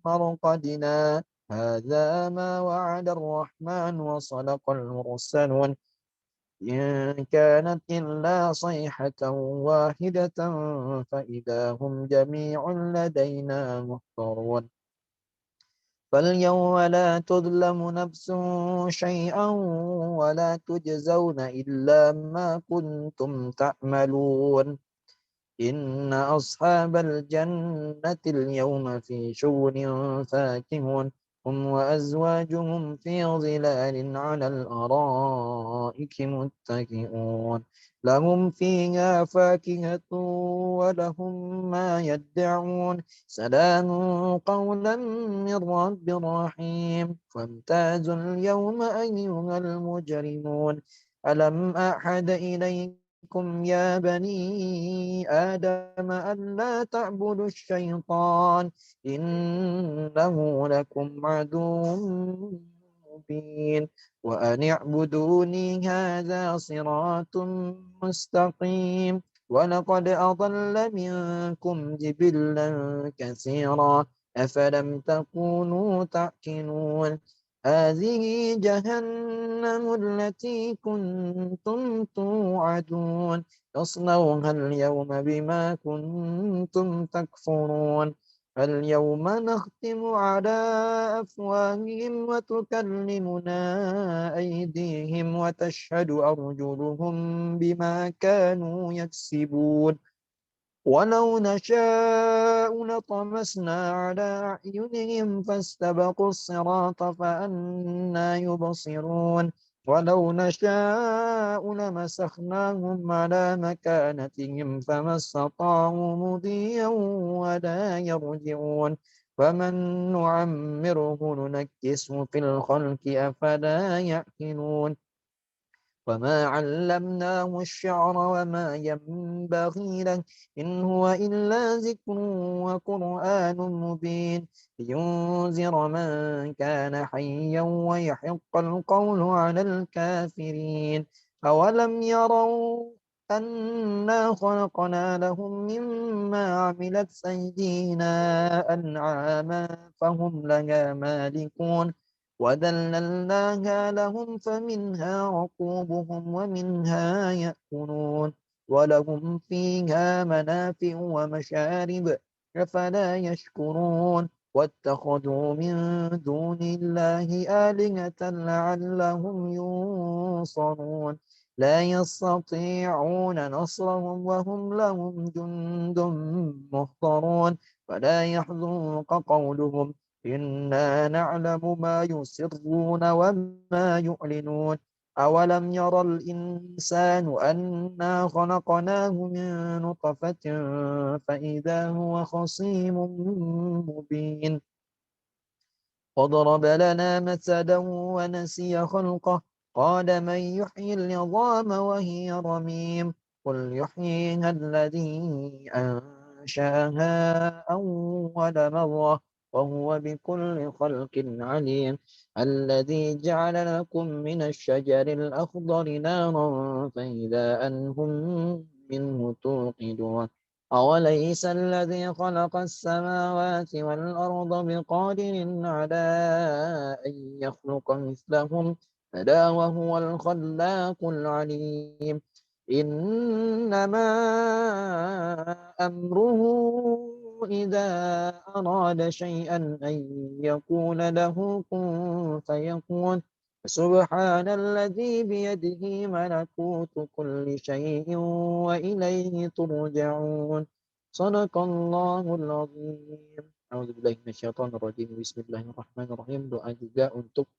مرقدنا هذا ما وعد الرحمن وصدق المرسلون إن كانت إلا صيحة واحدة فإذا هم جميع لدينا محضرون فاليوم لا تظلم نفس شيئا ولا تجزون إلا ما كنتم تعملون إن أصحاب الجنة اليوم في شغل فاكهون هم وأزواجهم في ظلال على الأرائك متكئون لهم فيها فاكهة ولهم ما يدعون سلام قولا من رب رحيم فامتازوا اليوم أيها المجرمون ألم أعهد إليكم يا بني آدم ألا تعبدوا الشيطان إنه لكم عدو مبين وأن اعبدوني هذا صراط مستقيم ولقد أضل منكم جبلا كثيرا أفلم تكونوا تعقلون هذه جهنم التي كنتم توعدون تصلوها اليوم بما كنتم تكفرون اليوم نختم على أفواههم وتكلمنا أيديهم وتشهد أرجلهم بما كانوا يكسبون ولو نشاء لطمسنا على أعينهم فاستبقوا الصراط فأنى يبصرون ولو نشاء لمسخناهم على مكانتهم فما استطاعوا مضيا ولا يرجعون ومن نعمره ننكسه في الخلق أفلا يعقلون وما علمناه الشعر وما ينبغي له إن هو إلا ذكر وقرآن مبين لينذر من كان حيا ويحق القول على الكافرين أولم يروا أنا خلقنا لهم مما عملت أيدينا أنعاما فهم لها مالكون وذللناها لهم فمنها ركوبهم ومنها يأكلون ولهم فيها منافع ومشارب أفلا يشكرون واتخذوا من دون الله آلهة لعلهم ينصرون لا يستطيعون نصرهم وهم لهم جند محضرون فلا يحزنك قولهم إنا نعلم ما يسرون وما يعلنون أولم يرى الإنسان أنا خلقناه من نطفة فإذا هو خصيم مبين وضرب لنا مثلا ونسي خلقه قال من يحيي العظام وهي رميم قل يحييها الذي أنشأها أول مرة وهو بكل خلق عليم الذي جعل لكم من الشجر الأخضر نارا فإذا أنهم منه توقدون أوليس الذي خلق السماوات والأرض بقادر على أن يخلق مثلهم بلى وهو الخلاق العليم إنما أمره إذا أراد شيئا أن يقول له كن فيكون سبحان الذي بيده ملكوت كل شيء وإليه ترجعون صدق الله العظيم. A'udzubillahi minasyaitonirrajim. Bismillahirrahmanirrahim. Doa juga untuk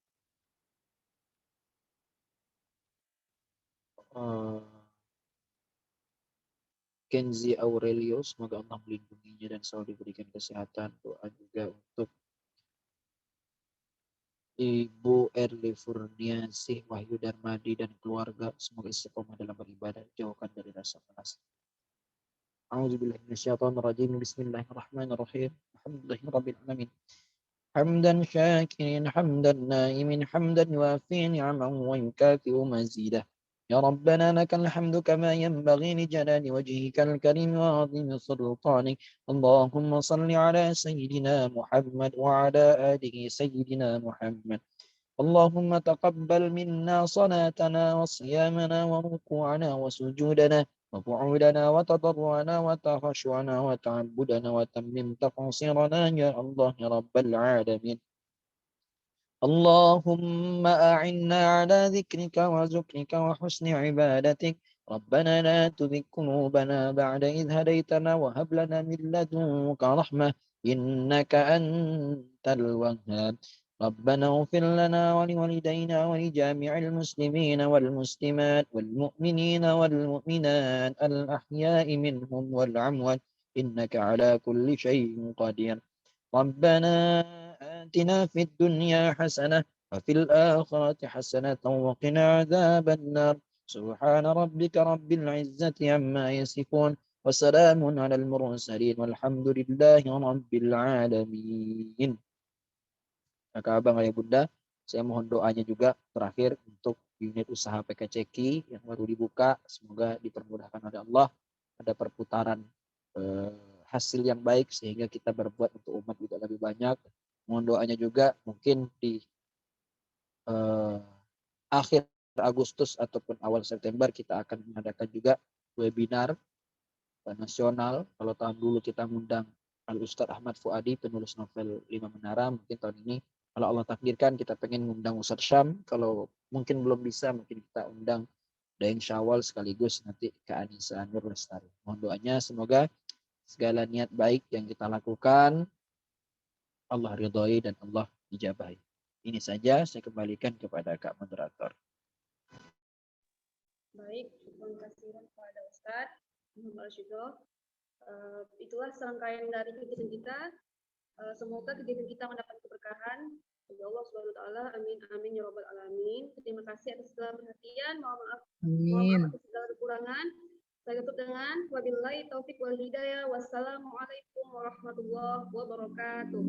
Kenzi Aurelio, semoga Allah melindunginya dan selalu diberikan kesehatan. Doa juga untuk Ibu Erli Furniasih Wahyu Darmadi dan keluarga, semoga istiqomah dalam beribadah, jauhkan dari rasa malas. A'udzubillahi minasyaitonirrajim. Bismillahirrahmanirrahim. Alhamdulillahirabbil alamin. Hamdan syakirin hamdan naimin hamdan yuafi ni'amahu wa yukafi'u mazidah. Ya Rabbana lakal hamdu kama yanbaghi li jalali wajhikal karim wa 'azimi sultanik. Allahumma salli ala sayyidina Muhammad wa ala alihi sayyidina Muhammad. Allahumma taqabbal minna salatana wa siyamana wa ruku'ana wa sujudana wa qu'udana wa tadarruana wa takhashu'ana wa ta'abbudana wa tammim taqsirana ya Allah ya Rabbal alamin. اللهم أعنا على ذكرك وذكرك وحسن عبادتك. ربنا لا تزغ قلوبنا بعد إذ هديتنا وهب لنا من لدنك رحمة إنك أنت الوهاب. ربنا اغفر لنا ولوالدينا ولجميع المسلمين والمسلمات والمؤمنين والمؤمنات الأحياء منهم والأموات إنك على كل شيء قدير. ربنا آتنا في الدنيا حسنة وفي الآخرة حسنة وقنا عذاب النار. سبحان ربك رب العزة عما يصفون وسلام على المرسلين والحمد لله رب العالمين. Maka abang ayah bunda, saya mohon doanya juga terakhir untuk unit usaha PKCK yang baru dibuka. Semoga dipermudahkan oleh Allah, ada perputaran hasil yang baik sehingga kita berbuat untuk umat juga lebih banyak. Mohon doanya juga mungkin di akhir Agustus ataupun awal September kita akan mengadakan juga webinar nasional. Kalau tahun dulu kita mengundang Al-Ustadz Ahmad Fuadi, penulis novel 5 Menara, mungkin tahun ini kalau Allah takdirkan kita pengen mengundang Ustadz Syam. Kalau mungkin belum bisa, mungkin kita undang Daeng Syawal sekaligus nanti ke Anissa Nur Lestari. Mohon doanya semoga segala niat baik yang kita lakukan Allah ridhoi dan Allah ijabahi. Ini saja, saya kembalikan kepada Kak Moderator. Baik, terima kasih kepada Ustadz Muhammad Rashido. Itulah serangkaian dari kegiatan kita. Semoga kegiatan kita mendapat keberkahan. Ya Allah Subhanahu wa taala. Amin amin ya rabbal alamin. Terima kasih atas segala perhatian. Mohon maaf atas segala kekurangan. Saya tutup dengan wabillahi taufik wal hidayah. Wassalamualaikum warahmatullahi wabarakatuh.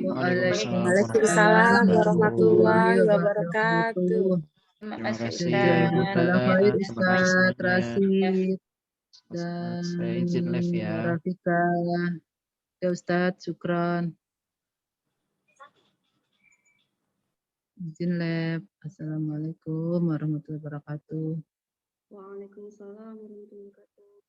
Waalaikumsalam warahmatullahi wabarakatuh. Terima Terima kasih kasih Ustaz. Bunda. Terima kasih semuanya. Rasid Dan dan saya izin live ya. Rafika. Ya Ustadz, syukran. Izin live. Assalamualaikum warahmatullahi wabarakatuh. Waalaikumsalam warahmatullahi wabarakatuh.